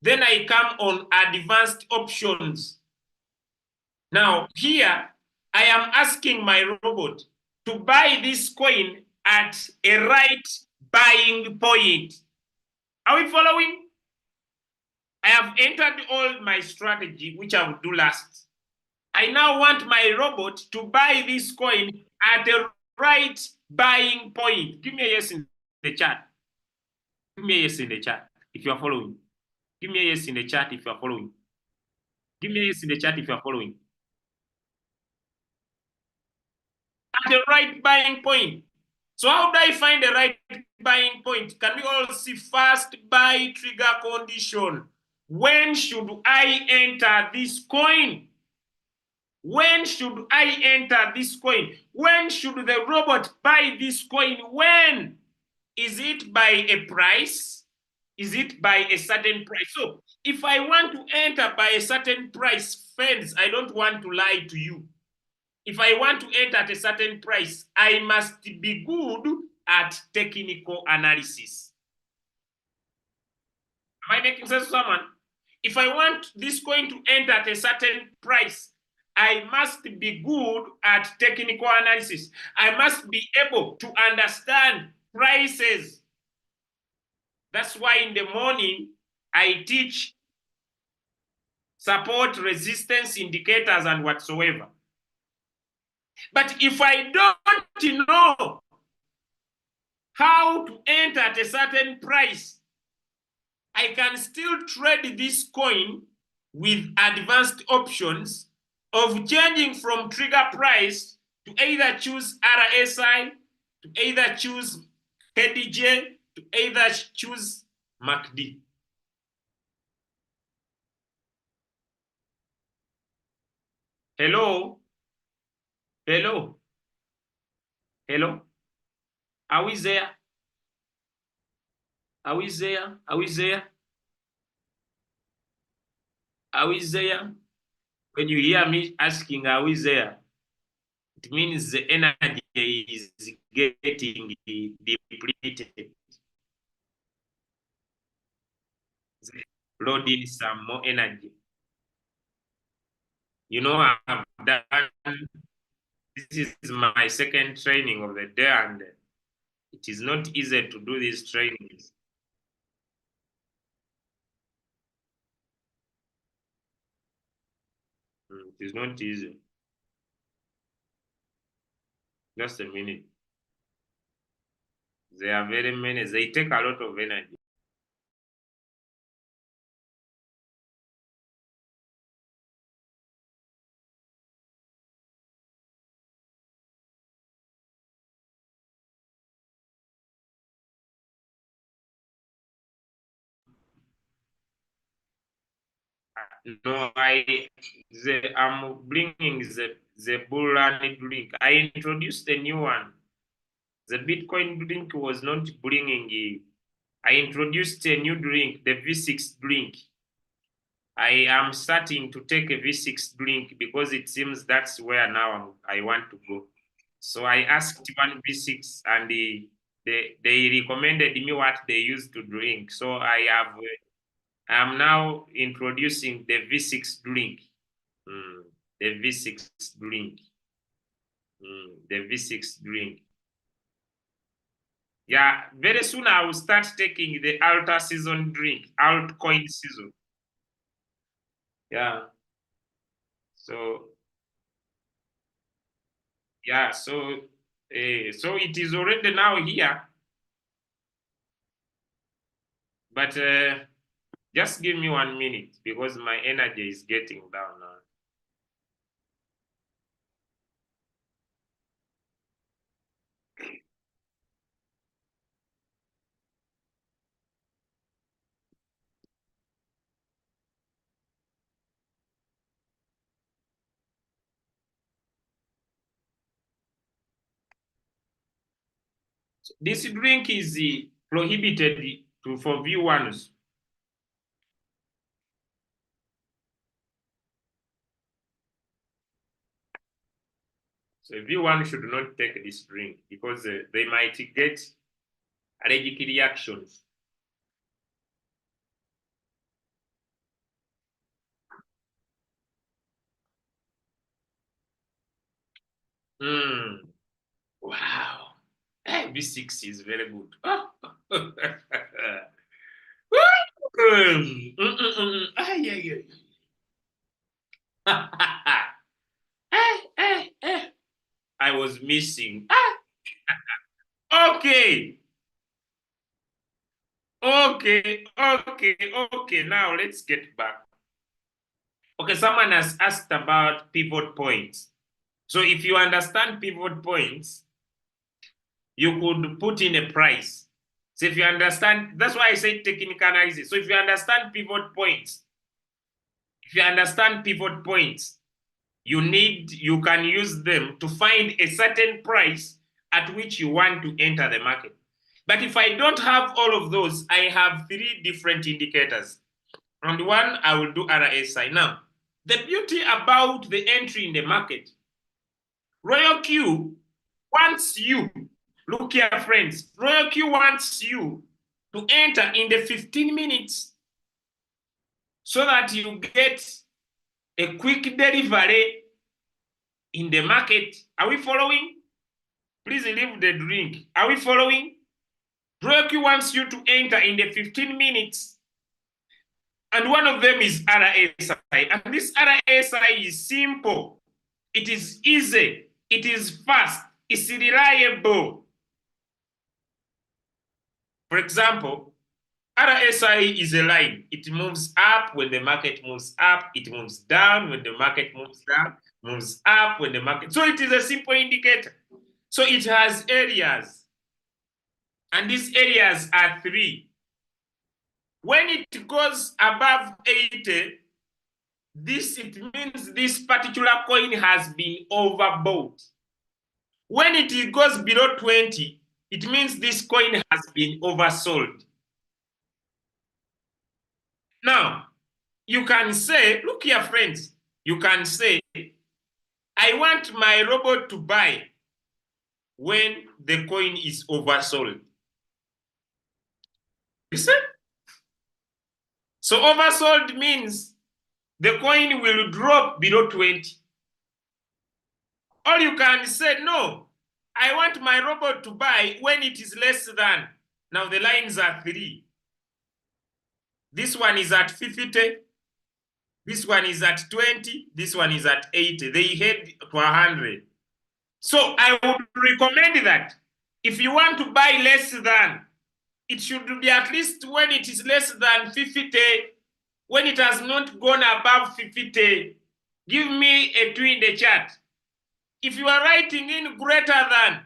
Then I come on advanced options. Now here, I am asking my robot to buy this coin at a right buying point. Are we following? I have entered all my strategy, which I will do last. I now want my robot to buy this coin at the right buying point. Give me a yes in the chat. Give me a yes in the chat if you are following. Give me a yes in the chat if you are following. Give me a yes in the chat if you are following. At the right buying point. So how do I find the right buying point? Can we all see first buy trigger condition? When should I enter this coin? When should I enter this coin? When should the robot buy this coin? When? Is it by a price? Is it by a certain price? So if I want to enter by a certain price, friends, I don't want to lie to you. If I want to enter at a certain price, I must be good at technical analysis. Am I making sense to someone? If I want this coin to enter at a certain price, I must be good at technical analysis. I must be able to understand prices. That's why in the morning, I teach support, resistance, indicators, and whatsoever. But if I don't know how to enter at a certain price, I can still trade this coin with advanced options of changing from trigger price to either choose RSI, to either choose KDJ, to either choose MACD. Hello? Hello? Hello? Are we there? Are we there? Are we there? Are we there? When you hear me asking, are we there? It means the energy is getting depleted. Load in some more energy. You know, I've done, this is my second training of the day, and it is not easy to do these trainings. It is not easy. Just a minute. There are very many, they take a lot of energy. No, I'm bringing the bull run link. I introduced a new one. The Bitcoin link was not bringing. I introduced a new drink, the V6 drink. I am starting to take a V6 drink because it seems that's where now I want to go. So I asked one V6 and they recommended me what they used to drink. So I am now introducing the V6 drink. The V6 drink. The V6 drink. Yeah, very soon I will start taking the alta season drink, altcoin season. Yeah. So yeah, so it is already now here, but just give me 1 minute because my energy is getting down now. This drink is prohibited for V1s. So V1 should not take this drink because they might get allergic reactions. Wow. V6 is very good. Yeah, yeah. I was missing. Okay. Okay. Now let's get back. Okay, someone has asked about pivot points. So if you understand pivot points, you could put in a price. So if you understand, that's why I say technical analysis. So if you understand pivot points, you can use them to find a certain price at which you want to enter the market. But if I don't have all of those, I have 3 different indicators. And one, I will do RSI. Now, the beauty about the entry in the market, Royal Q wants you, look here, friends, Royal Q wants you to enter in the 15 minutes so that you get a quick delivery in the market. Are we following? Please leave the drink. Are we following? Royal Q wants you to enter in the 15 minutes. And one of them is RSI. And this RSI is simple. It is easy. It is fast. It's reliable. For example, RSI is a line. It moves up when the market moves up. It moves down when the market moves down. Moves up when the market. So it is a simple indicator. So it has areas. And these areas are 3. When it goes above 80, it means this particular coin has been overbought. When it goes below 20, it means this coin has been oversold. Now, you can say, look here, friends, you can say, I want my robot to buy when the coin is oversold. You see? So oversold means the coin will drop below 20. Or you can say, no, I want my robot to buy when it is less than. Now the lines are 3. This one is at 50. This one is at 20. This one is at 80. They head to 100. So I would recommend that if you want to buy less than, it should be at least when it is less than 50. When it has not gone above 50, give me a 2 in the chart. If you are writing in greater than,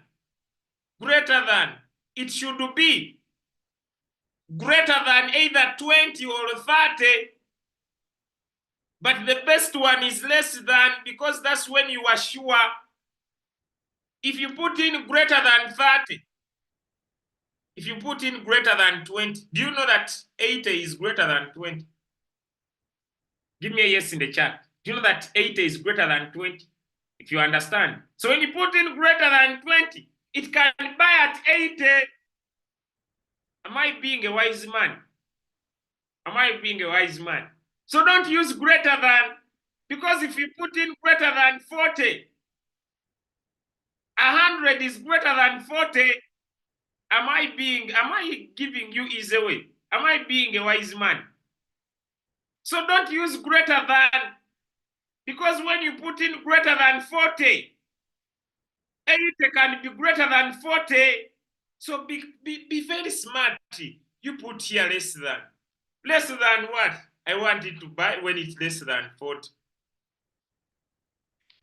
it should be greater than either 20 or 30. But the best one is less than, because that's when you are sure. If you put in greater than 30, if you put in greater than 20, do you know that 80 is greater than 20? Give me a yes in the chat. Do you know that 80 is greater than 20? If you understand. So when you put in greater than 20, it can buy at 80. Am I being a wise man? Am I being a wise man? So don't use greater than, because if you put in greater than 40, 100 is greater than 40. Am I giving you easy way? Am I being a wise man? So don't use greater than, because when you put in greater than 40, 80 can be greater than 40. So be very smart. You put here less than. Less than what? I want it to buy when it's less than 40.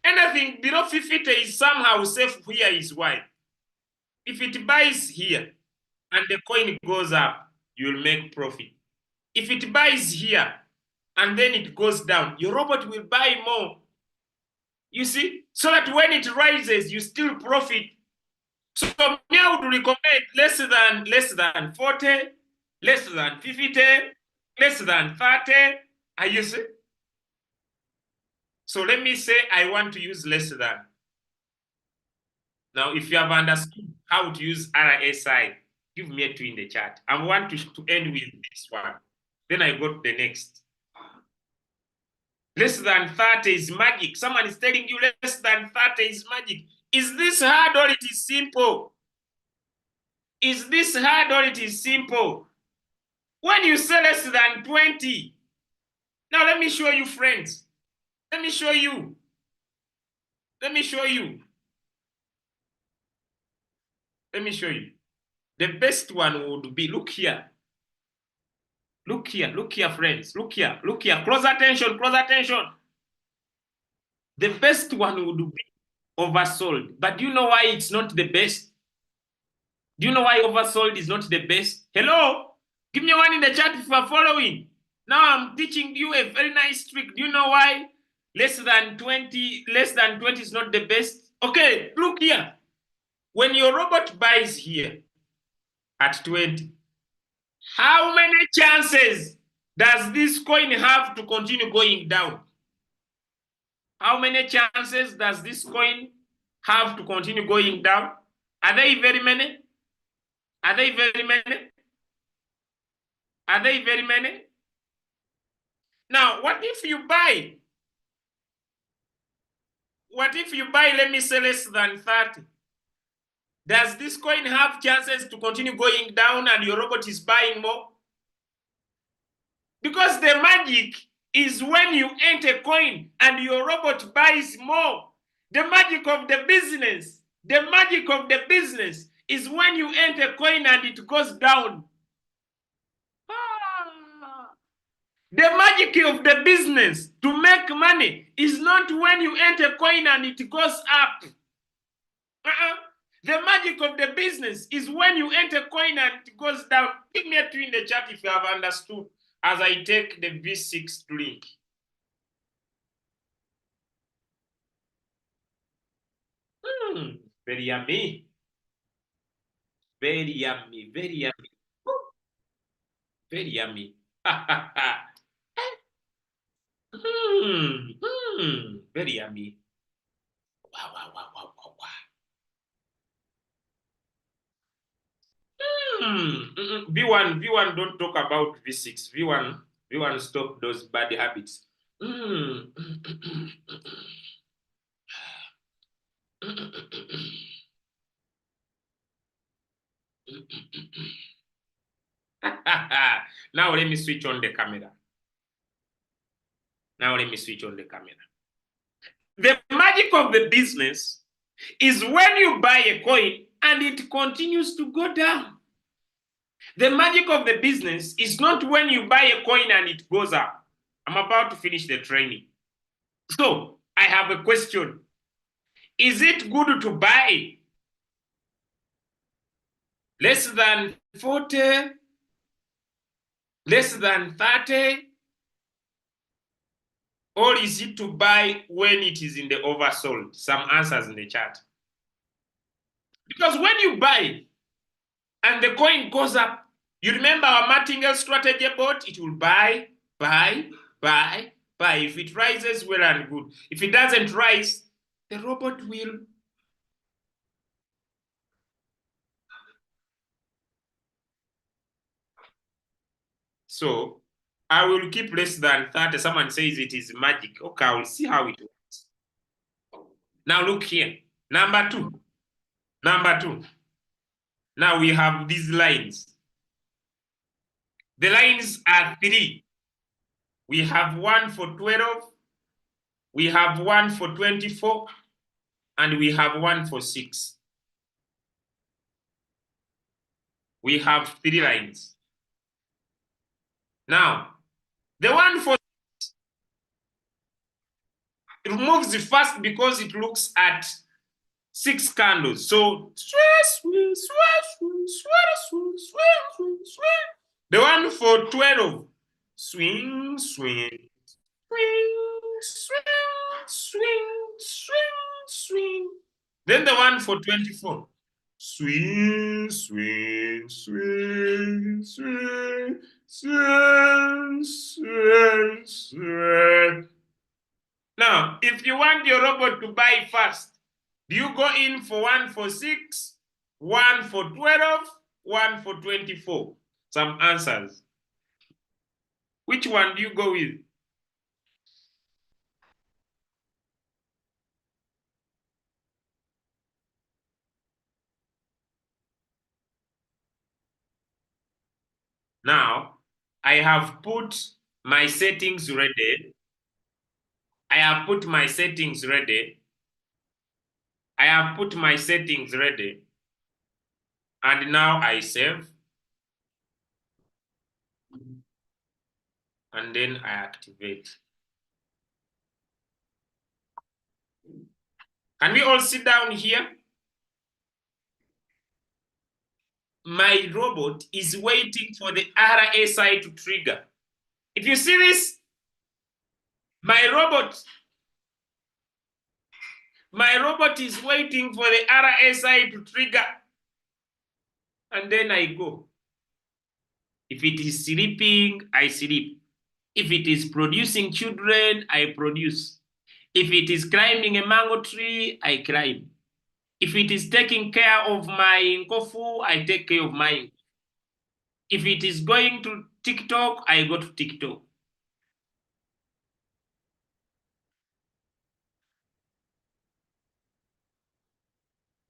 Anything below 50 is somehow safe. Here is why. If it buys here and the coin goes up, you'll make profit. If it buys here and then it goes down, your robot will buy more. You see? So that when it rises, you still profit. So me, I would recommend less than 40, less than 50, less than 30. Are you see? So let me say I want to use less than. Now, if you have understood how to use RSI, give me a 2 in the chat. I want to end with this one. Then I go to the next. Less than 30 is magic. Someone is telling you less than 30 is magic. Is this hard or it is simple? Is this hard or it is simple? When you say less than 20, now let me show you, friends. Let me show you. Let me show you. Let me show you. The best one would be, look here. Look here, friends. Look here. Close attention. The best one would be oversold. But do you know why it's not the best? Do you know why oversold is not the best? Hello? Give me one in the chat if you are following. Now I'm teaching you a very nice trick. Do you know why less than 20 is not the best? Okay, look here. When your robot buys here at 20, how many chances does this coin have to continue going down? How many chances does this coin have to continue going down? Are they very many? Are they very many? Are they very many? Now, what if you buy? What if you buy, let me say, less than 30? Does this coin have chances to continue going down and your robot is buying more? Because the magic is when you enter coin and your robot buys more. The magic of the business is when you enter coin and it goes down. The magic of the business to make money is not when you enter coin and it goes up. The magic of the business is when you enter coin and it goes down. Give me a 2 in the chat if you have understood as I take the V6 drink. Very yummy. Very yummy. Very yummy. Very yummy. Very yummy. Wow. V1, don't talk about V6. V1, stop those bad habits. Now let me switch on the camera. The magic of the business is when you buy a coin and it continues to go down. The magic of the business is not when you buy a coin and it goes up. I'm about to finish the training. So I have a question. Is it good to buy less than 40, less than 30? Or is it to buy when it is in the oversold? Some answers in the chat. Because when you buy and the coin goes up, you remember our Martingale strategy bot? It will buy. If it rises, well and good. If it doesn't rise, the robot will. So I will keep less than 30. Someone says it is magic. Okay, I will see how it works. Now look here. Number two. Number two. Now we have these lines. The lines are three. We have one for 12, we have one for 24, and we have one for 6. We have three lines. Now, the one for it moves first because it looks at 6 candles. So the one for 12, swing, swing, swing, swing, swing, swing, swing. Then the one for 24, swing, swing, swing, swing, swing, swing, swing. Now, if you want your robot to buy fast, do you go in for one for 6, one for 12, one for 24? Some answers. Which one do you go with? Now, I have put my settings ready. I have put my settings ready. I have put my settings ready. And now I save. And then I activate. Can we all sit down here? My robot is waiting for the RSI to trigger. If you see this, my robot is waiting for the RSI to trigger. And then I go. If it is sleeping, I sleep. If it is producing children, I produce. If it is climbing a mango tree, I climb. If it is taking care of my nkofu, I take care of mine. If it is going to TikTok, I go to TikTok.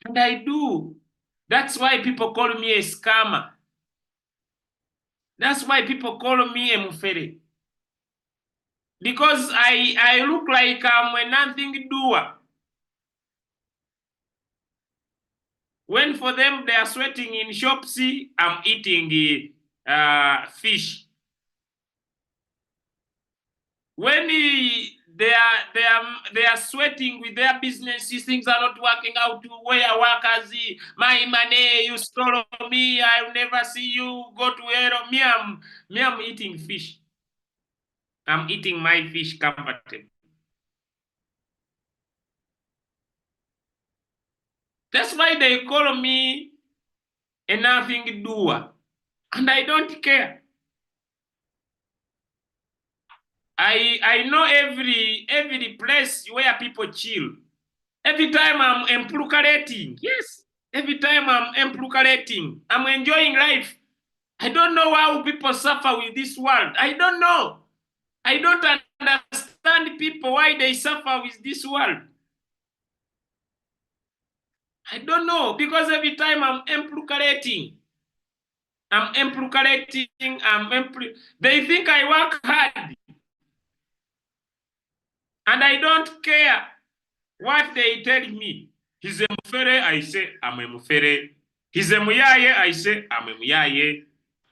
And I do. That's why people call me a scammer. That's why people call me a mufere. Because I look like I'm a nothing doer. When for them they are sweating in shops, I'm eating fish. When they are sweating with their businesses, things are not working out to where workers, my money, you stole me, I'll never see you, go to hell. I'm eating fish. I'm eating my fish comfortably. That's why they call me a nothing doer. And I don't care. I know every place where people chill. Every time I'm emplucarating, yes. Every time I'm emplucarating, I'm enjoying life. I don't know how people suffer with this world. I don't know. I don't understand people why they suffer with this world. I don't know, because every time I'm emplucarating, they think I work hard. And I don't care what they tell me. He's a mufere, I say I'm a mufere. He's a muyaye, I say I'm a muyaye.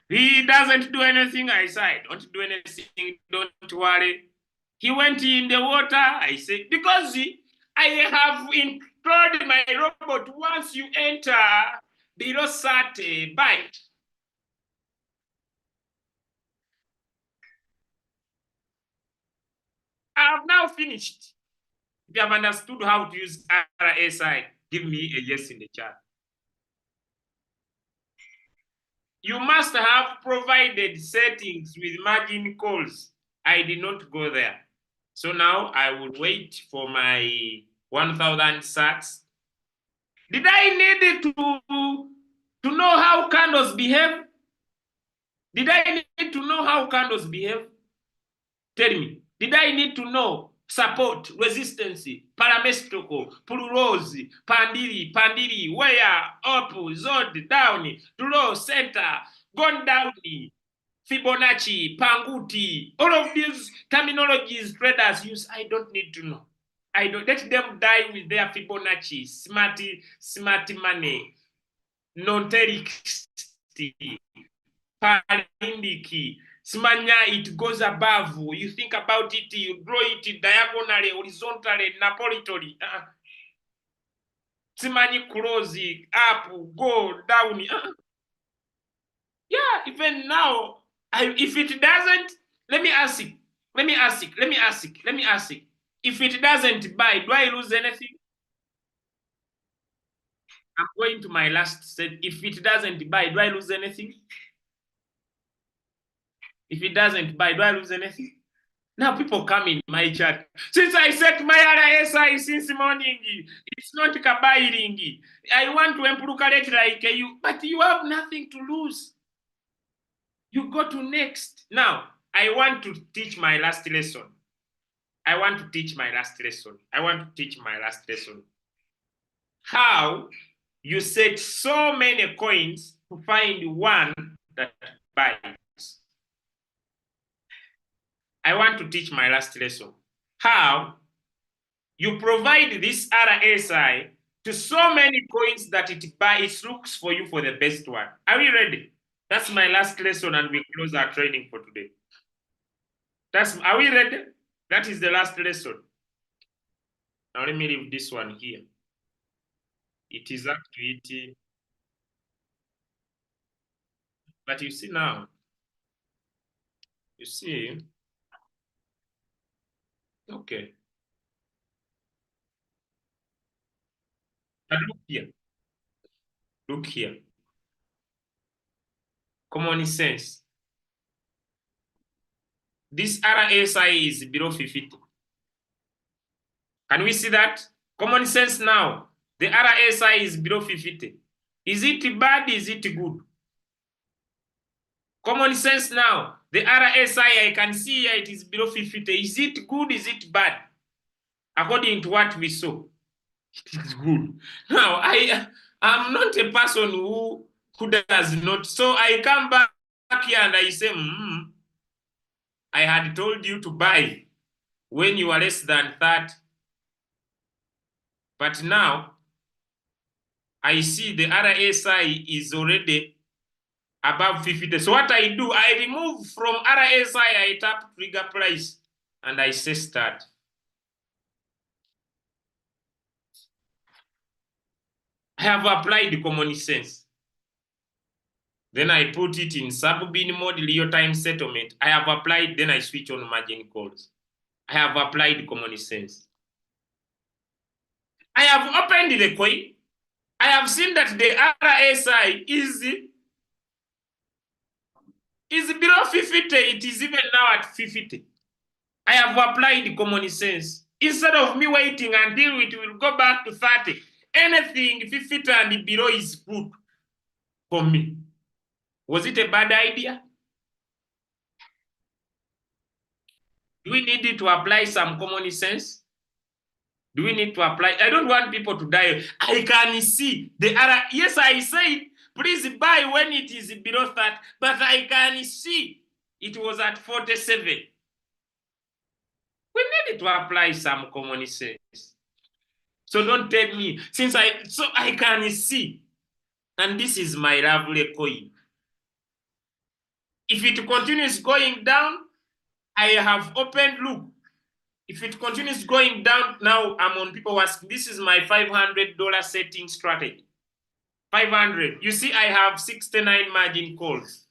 He doesn't do anything, I say I don't do anything, don't worry. He went in the water, I say, because I have told my robot, once you enter below certain byte, I have now finished. If you have understood how to use RSI, give me a yes in the chat. You must have provided settings with margin calls. I did not go there. So now I will wait for my 1,000 sats. Did I need to know how candles behave? Did I need to know how candles behave? Tell me. Did I need to know support, resistance, parametrical, plurals, pandiri, where, up, zod, down, low, center, gone down, Fibonacci, Panguti, all of these terminologies traders use, I don't need to know. I don't let them die with their Fibonacci, smart money, non-teric, parindiki, Simanya, it goes above. You think about it, you draw it diagonally, horizontally, napoli. Simanyi close, up, go, down. Yeah, even now, if it doesn't, let me ask it. If it doesn't buy, do I lose anything? I'm going to my last set. If it doesn't buy, do I lose anything? If it doesn't buy, do I lose anything? Now people come in my chat. Since I set my RSI since morning, it's not buying. I want to improve it like you, but you have nothing to lose. You go to next. Now, I want to teach my last lesson. How you set so many coins to find one that buys. I want to teach my last lesson. How you provide this RSI to so many coins that it looks for you for the best one. Are we ready? That's my last lesson, and we close our training for today. Are we ready? That is the last lesson. Now let me leave this one here. It is up to it. But you see now, okay. But look here. Common sense. This RSI is below 50. Can we see that? Common sense now. The RSI is below 50. Is it bad? Is it good? Common sense now. The RSI, I can see here it is below 50. Is it good? Is it bad? According to what we saw, it is good. Now, I'm not a person who does not. So I come back here and I say, I had told you to buy when you are less than 30. But now, I see the RSI is already above 50. So what I do, I remove from RSI, I tap trigger price, and I say start. I have applied common sense. Then I put it in sub-bin mode, real-time settlement. I have applied, then I switch on margin calls. I have applied common sense. I have opened the coin. I have seen that the RSI is below 50. It is even now at 50. I have applied common sense. Instead of me waiting until it will go back to 30, anything 50 and below is good for me. Was it a bad idea? Do we need to apply some common sense? Do we need to apply? I don't want people to die. I can see the other. Yes, I said, please buy when it is below that, but I can see it was at 47. We need to apply some common sense. So don't tell me, so I can see, and this is my lovely coin. If it continues going down, I have opened, look. If it continues going down, now I'm on people asking, this is my $500 setting strategy. 500. You see, I have 69 margin calls.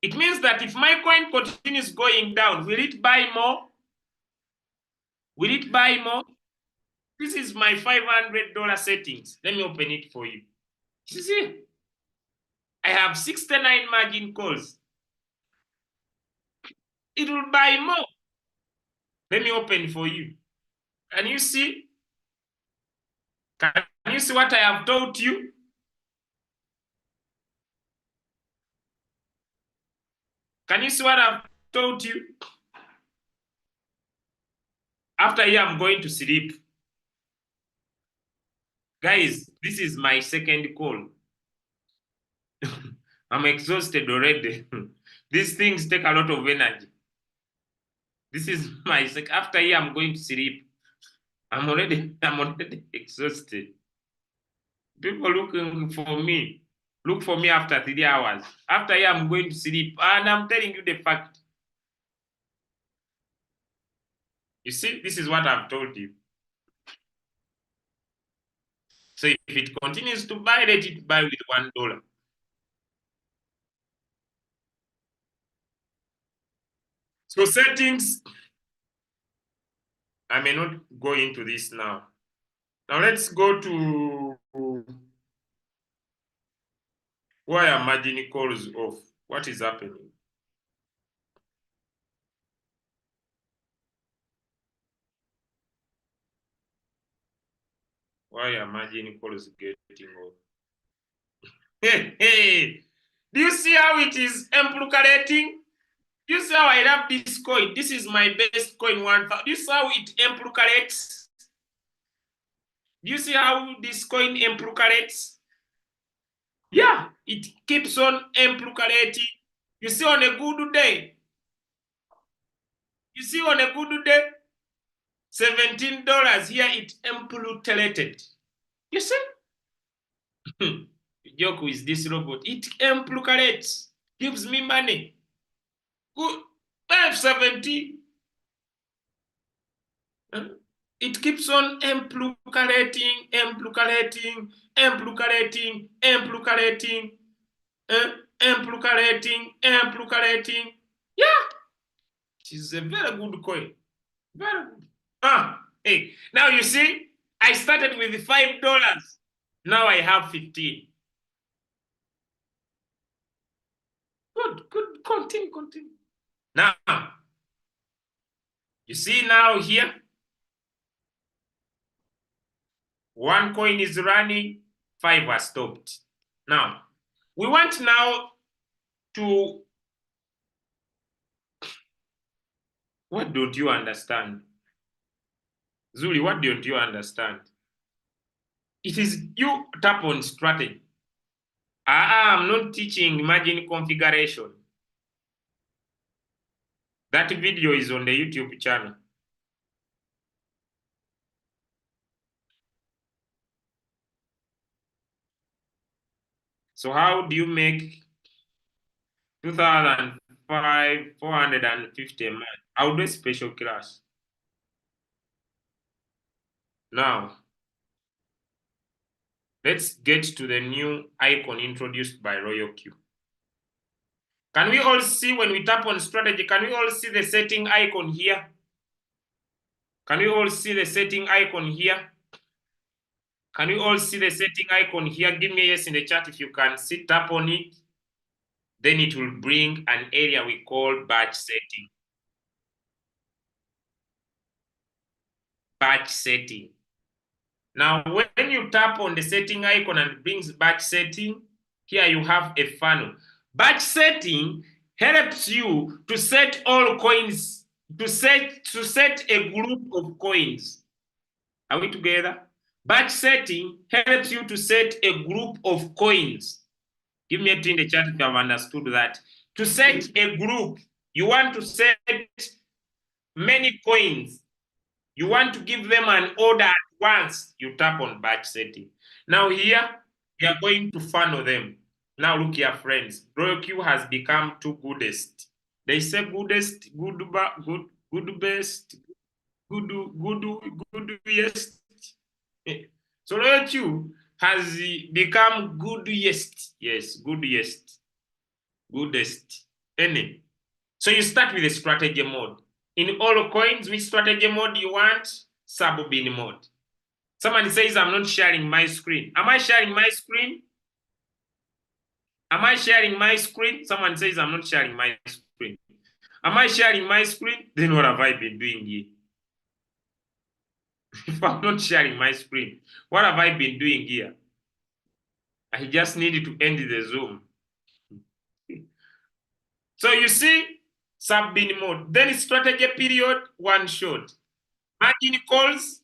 It means that if my coin continues going down, will it buy more? Will it buy more? This is my $500 settings. Let me open it for you. You see, I have 69 margin calls. It will buy more. Let me open for you. Can you see? Can you see what I have taught you? Can you see what I've taught you? After here, I'm going to sleep. Guys, this is my second call. I'm exhausted already. These things take a lot of energy. This is my after here, I'm going to sleep. I'm already exhausted. People looking for me. Look for me after 3 hours. After here, I'm going to sleep. And I'm telling you the fact. You see, this is what I've told you. So if it continues to buy, let it buy with $1. So settings, I may not go into this now. Now let's go to why are margin calls off? What is happening? Why are margin calls getting off? Hey, hey. Do you see how it is implicating? Do you see how I love this coin? This is my best coin 1000. Do you see how it implicates? Do you see how this coin implicates? Yeah, it keeps on implicating. You see on a good day. You see on a good day, $17 here it implicated. You see? Joke with this robot. It implicates, gives me money. Good. 570. It keeps on implicating, implicating, implicating, implicating, implicating, implicating. Yeah, she's a very good coin. Very good. Hey, now you see, I started with $5. Now I have 15. Good, good. Continue, continue. Now, you see now here, one coin is running, 5 are stopped. Now, we want now to, what don't you understand? Zuli, what don't you understand? It is you tap on strategy. I'm not teaching margin configuration. That video is on the YouTube channel. So how do you make 2005, 450 a month? I'll do a special class. Now, let's get to the new icon introduced by Royal Q. Can we all see when we tap on strategy, can we all see the setting icon here? Can we all see the setting icon here? Can you all see the setting icon here? Give me a yes in the chat if you can see, tap on it. Then it will bring an area we call batch setting. Batch setting. Now, when you tap on the setting icon and it brings batch setting, here you have a funnel. Batch setting helps you to set all coins, to set a group of coins. Are we together? Batch setting helps you to set a group of coins. Give me a 2 in the chat if you have understood that. To set a group, you want to set many coins. You want to give them an order at once. You tap on batch setting. Now here, we are going to funnel them. Now look here, friends. Royal Q has become two goodest. They say goodest, good best, good yes. So Royal Q has become goodest. Yes, goodest, goodest. Any. So you start with a strategy mode. In all coins, which strategy mode you want? Sub-bin mode. Somebody says, I'm not sharing my screen. Am I sharing my screen? Am I sharing my screen? Someone says, I'm not sharing my screen. Am I sharing my screen? Then what have I been doing here? If I'm not sharing my screen, what have I been doing here? I just needed to end the Zoom. So you see, sub-bin mode. Then strategy period, one shot. Margin calls,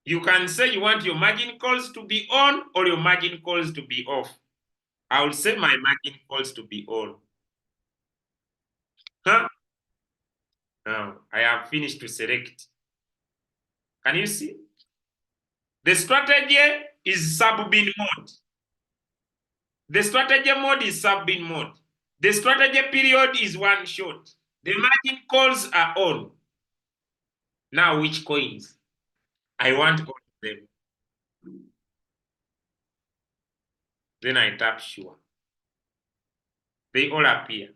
you can say you want your margin calls to be on or your margin calls to be off. I will say my margin calls to be on. Huh? Now, I have finished to select. Can you see? The strategy is sub-bin mode. The strategy mode is sub-bin mode. The strategy period is one shot. The margin calls are on. Now, which coins? I want all of them. Then I tap sure. They all appear.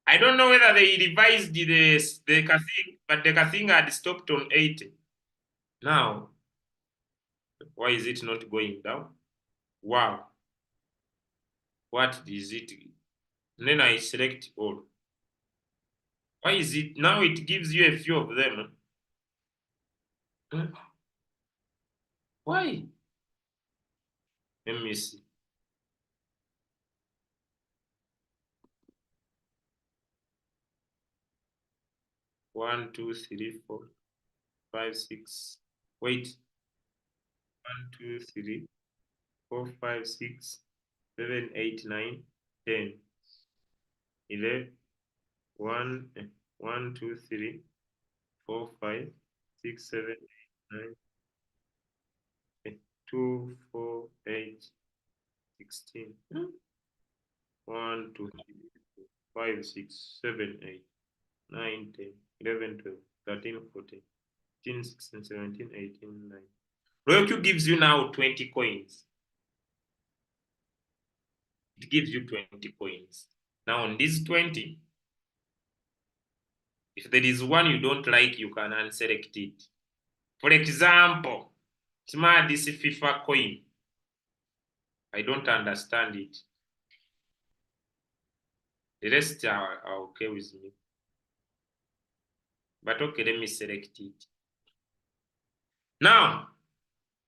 I don't know whether they revised the casing, but the casing had stopped on 80. Now, why is it not going down? Wow. What is it? And then I select all. Why is it now? It gives you a few of them. Why? Let me see. One, two, three, four, five, six. Wait. 1, 2, 3, 4, 5, 6, 7, 8, 9, 10, 11, 1, 1, 2, 3, 4, 5, 6, 7, 8, 9, 2, 4, 8, 16. 1, 2, 3, 4, 5, 6, 7, 8, 9, 10, 11, 12, 13, 14, 15, 16, 17, 18, 19. Roku gives you now 20 coins. It gives you 20 coins. Now on these 20, if there is one you don't like, you can unselect it. For example, this FIFA coin. I don't understand it. The rest are okay with me. But okay, let me select it. Now,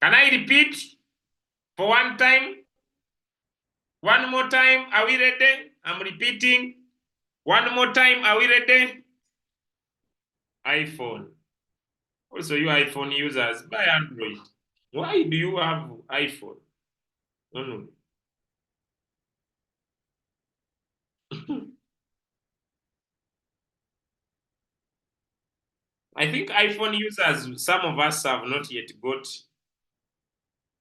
can I repeat for one time? One more time, are we ready? I'm repeating. One more time, are we ready? iPhone. Also, you iPhone users, buy Android. Why do you have iPhone? No. I think iPhone users, some of us have not yet got,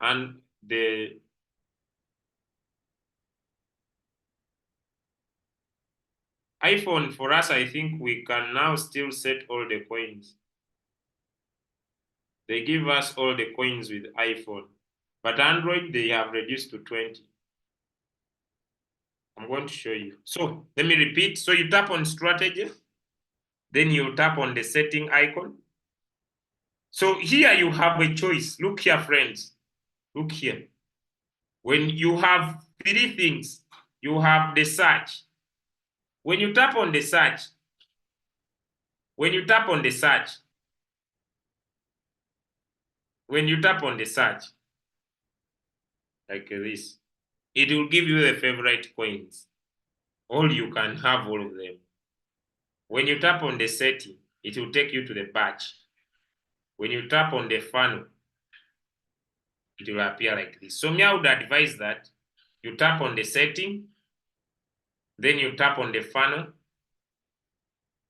and the iPhone for us, I think we can now still set all the coins. They give us all the coins with iPhone, but Android, they have reduced to 20. I'm going to show you. So let me repeat. So you tap on strategy, then you tap on the setting icon. So here you have a choice. Look here, friends. Look here. When you have three things, you have the search. When you tap on the search, when you tap on the search, like this, it will give you the favorite coins. All you can have all of them. When you tap on the setting, it will take you to the batch. When you tap on the funnel, it will appear like this. So me, I would advise that you tap on the setting, then you tap on the funnel,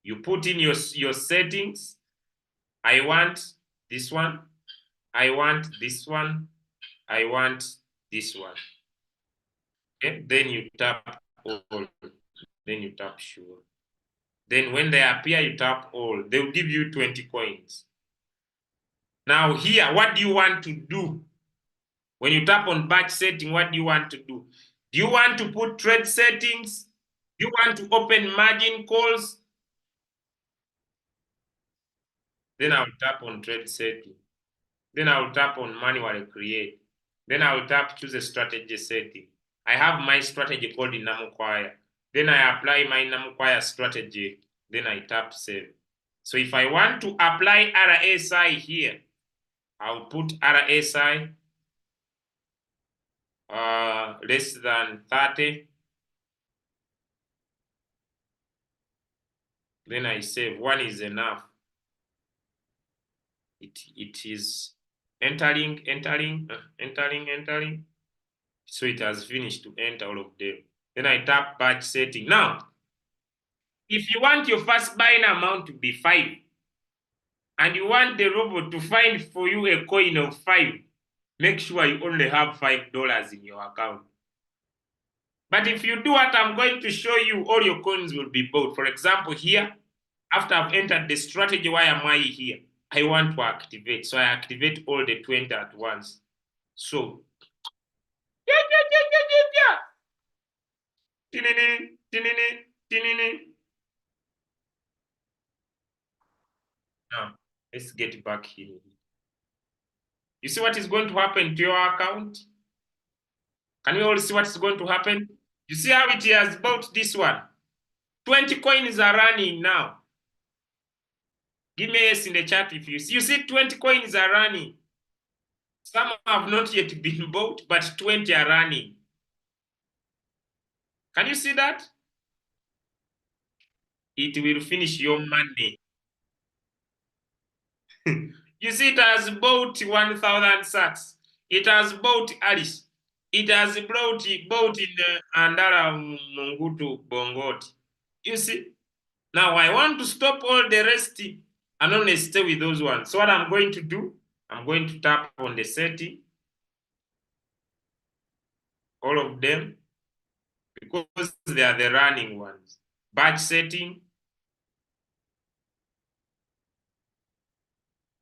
you put in your settings. I want this one, I want this one, I want this one. Okay, then you tap all, then you tap sure. Then when they appear, you tap all. They will give you 20 coins. Now here, what do you want to do? When you tap on batch setting, what do you want to do? Do you want to put trade settings? Do you want to open margin calls? Then I'll tap on trade setting. Then I'll tap on manually create. Then I'll tap choose a strategy setting. I have my strategy called in Namukwaya. Then I apply my Namukwaya strategy. Then I tap save. So if I want to apply RSI here, I'll put RSI less than 30. Then I save. One is enough. It is entering. So it has finished to enter all of them. Then I tap batch setting. Now, if you want your first buying amount to be 5, and you want the robot to find for you a coin of 5, make sure you only have $5 in your account. But if you do what I'm going to show you, all your coins will be bought. For example, here, after I've entered the strategy, why am I here? I want to activate. So I activate all the 20 at once. So, now, let's get back here. You see what is going to happen to your account? Can we all see what is going to happen? You see how it has bought this one? 20 coins are running now. Give me a yes in the chat if you see. You see 20 coins are running. Some have not yet been bought, but 20 are running. Can you see that? It will finish your money. You see, it has bought 1,000 sats. It has bought Alice. It has bought in Andara Mungutu Bongoti. You see? Now I want to stop all the rest and only stay with those ones. So what I'm going to do, I'm going to tap on the setting, all of them, because they are the running ones. Batch setting,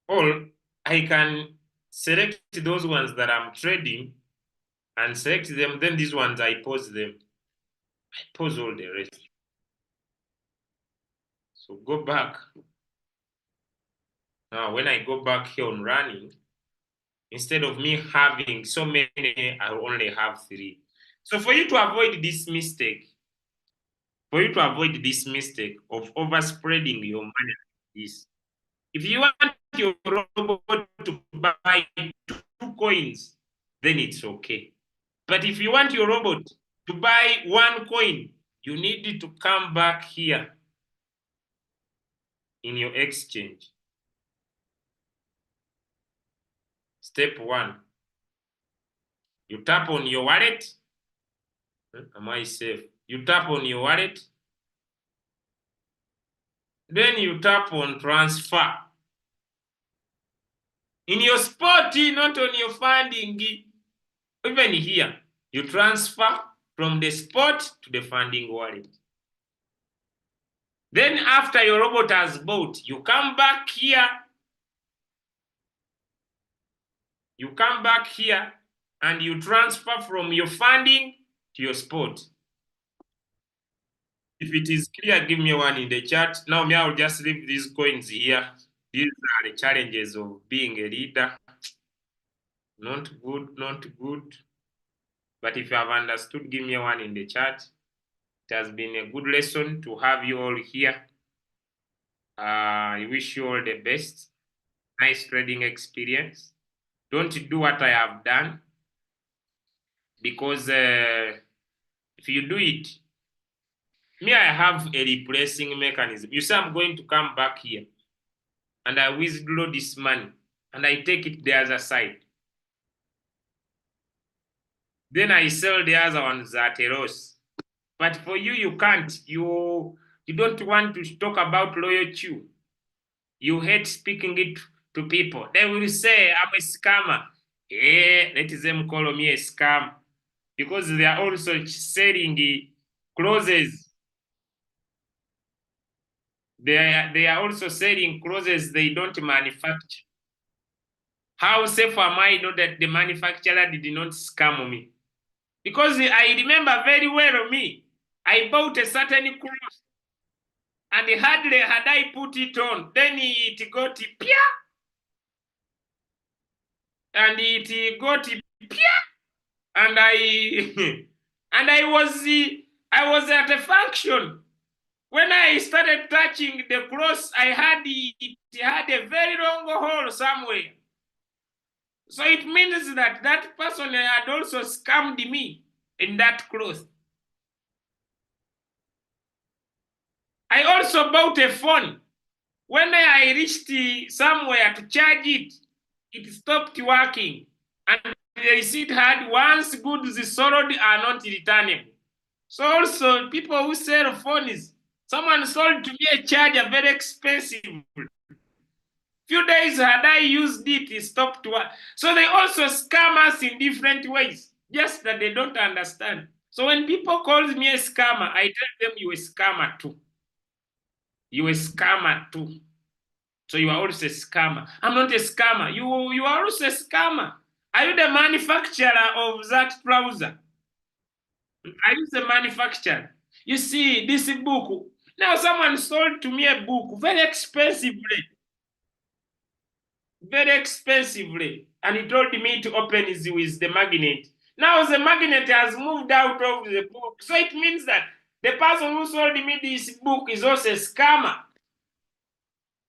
all, I can select those ones that I'm trading and select them. Then these ones, I pause them. I pause all the rest. So go back. Now, when I go back here on running, instead of me having so many, I only have 3. So for you to avoid this mistake, of overspreading your money like this, if you want your robot to buy 2 coins, then it's okay. But if you want your robot to buy 1 coin, you need to come back here in your exchange. Step 1, you tap on your wallet. Am I safe? You tap on your wallet. Then you tap on transfer. In your spot, not on your funding. Even here, you transfer from the spot to the funding wallet. Then after your robot has bought, you come back here. You come back here and you transfer from your funding to your spot. If it is clear, give me one in the chat. Now, me, I'll just leave these coins here. These are the challenges of being a leader. Not good, not good. But if you have understood, give me one in the chat. It has been a good lesson to have you all here. I wish you all the best. Nice trading experience. Don't do what I have done, because if you do it, me, I have a replacing mechanism. You say I'm going to come back here and I withdraw this money and I take it the other side. Then I sell the other ones at a loss. But for you, you can't. You don't want to talk about loyalty. You hate speaking it to people. They will say, I'm a scammer. Let them call me a scam. Because they are also selling clauses. They are also selling clauses they don't manufacture. How safe am I know that the manufacturer did not scam me? Because I remember very well me. I bought a certain clothes and hardly had I put it on, then it got pia, and it got pia, and I and I was at a function, When I started touching the cross, I had it had a very long hole somewhere. So it means that that person had also scammed me in that cloth. I also bought a phone. When I reached somewhere to charge it, it stopped working. And the receipt had once goods sold are not returnable. So also people who sell phones, someone sold to me a charger very expensive. Few days had I used it, it stopped work. So they also scam us in different ways, just that they don't understand. So when people call me a scammer, I tell them you a scammer too. You a scammer too. So you are also a scammer. I'm not a scammer. You are also a scammer. Are you the manufacturer of that trouser? Are you the manufacturer? You see, this book. Now someone sold to me a book very expensively, and he told me to open it with the magnet. Now the magnet has moved out of the book. So it means that the person who sold me this book is also a scammer.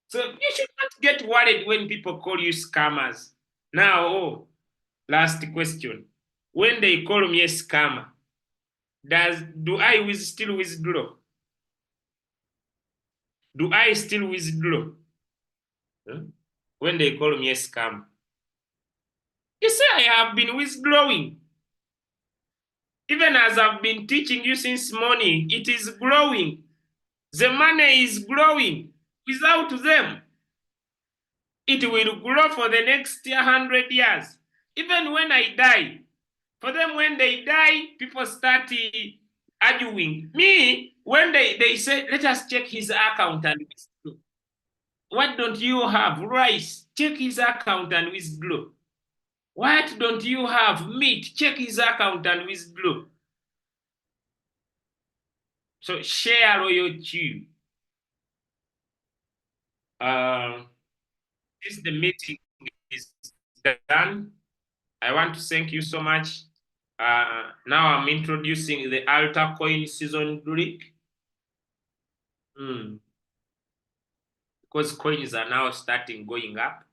So you should not get worried when people call you scammers. Now, last question. When they call me a scammer, do I still withdraw? Do I still withdraw? Huh? When they call me a scam? You say I have been withdrawing. Even as I've been teaching you since morning, it is growing. The money is growing. Without them, it will grow for the next 100 years. Even when I die, for them, when they die, people start arguing. Me, when they say, let us check his account and withdraw. What don't you have? Rice. Check his account and withdraw. What don't you have? Meat. Check his account and withdraw. So share loyalty. This the meeting is done. I want to thank you so much. Now I'm introducing the altar coin season drink. Because coins are now starting going up.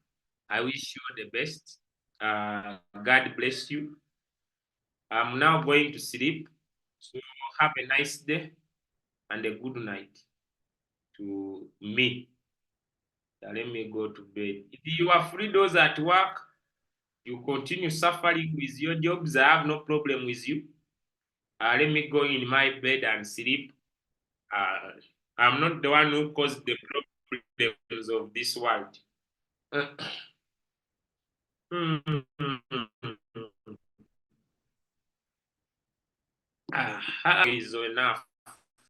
I wish you the best. God bless you. I'm now going to sleep. So have a nice day and a good night to me. Let me go to bed. If you are free, those at work, you continue suffering with your jobs. I have no problem with you. Let me go in my bed and sleep. I'm not the one who caused the problems of this world. Is enough.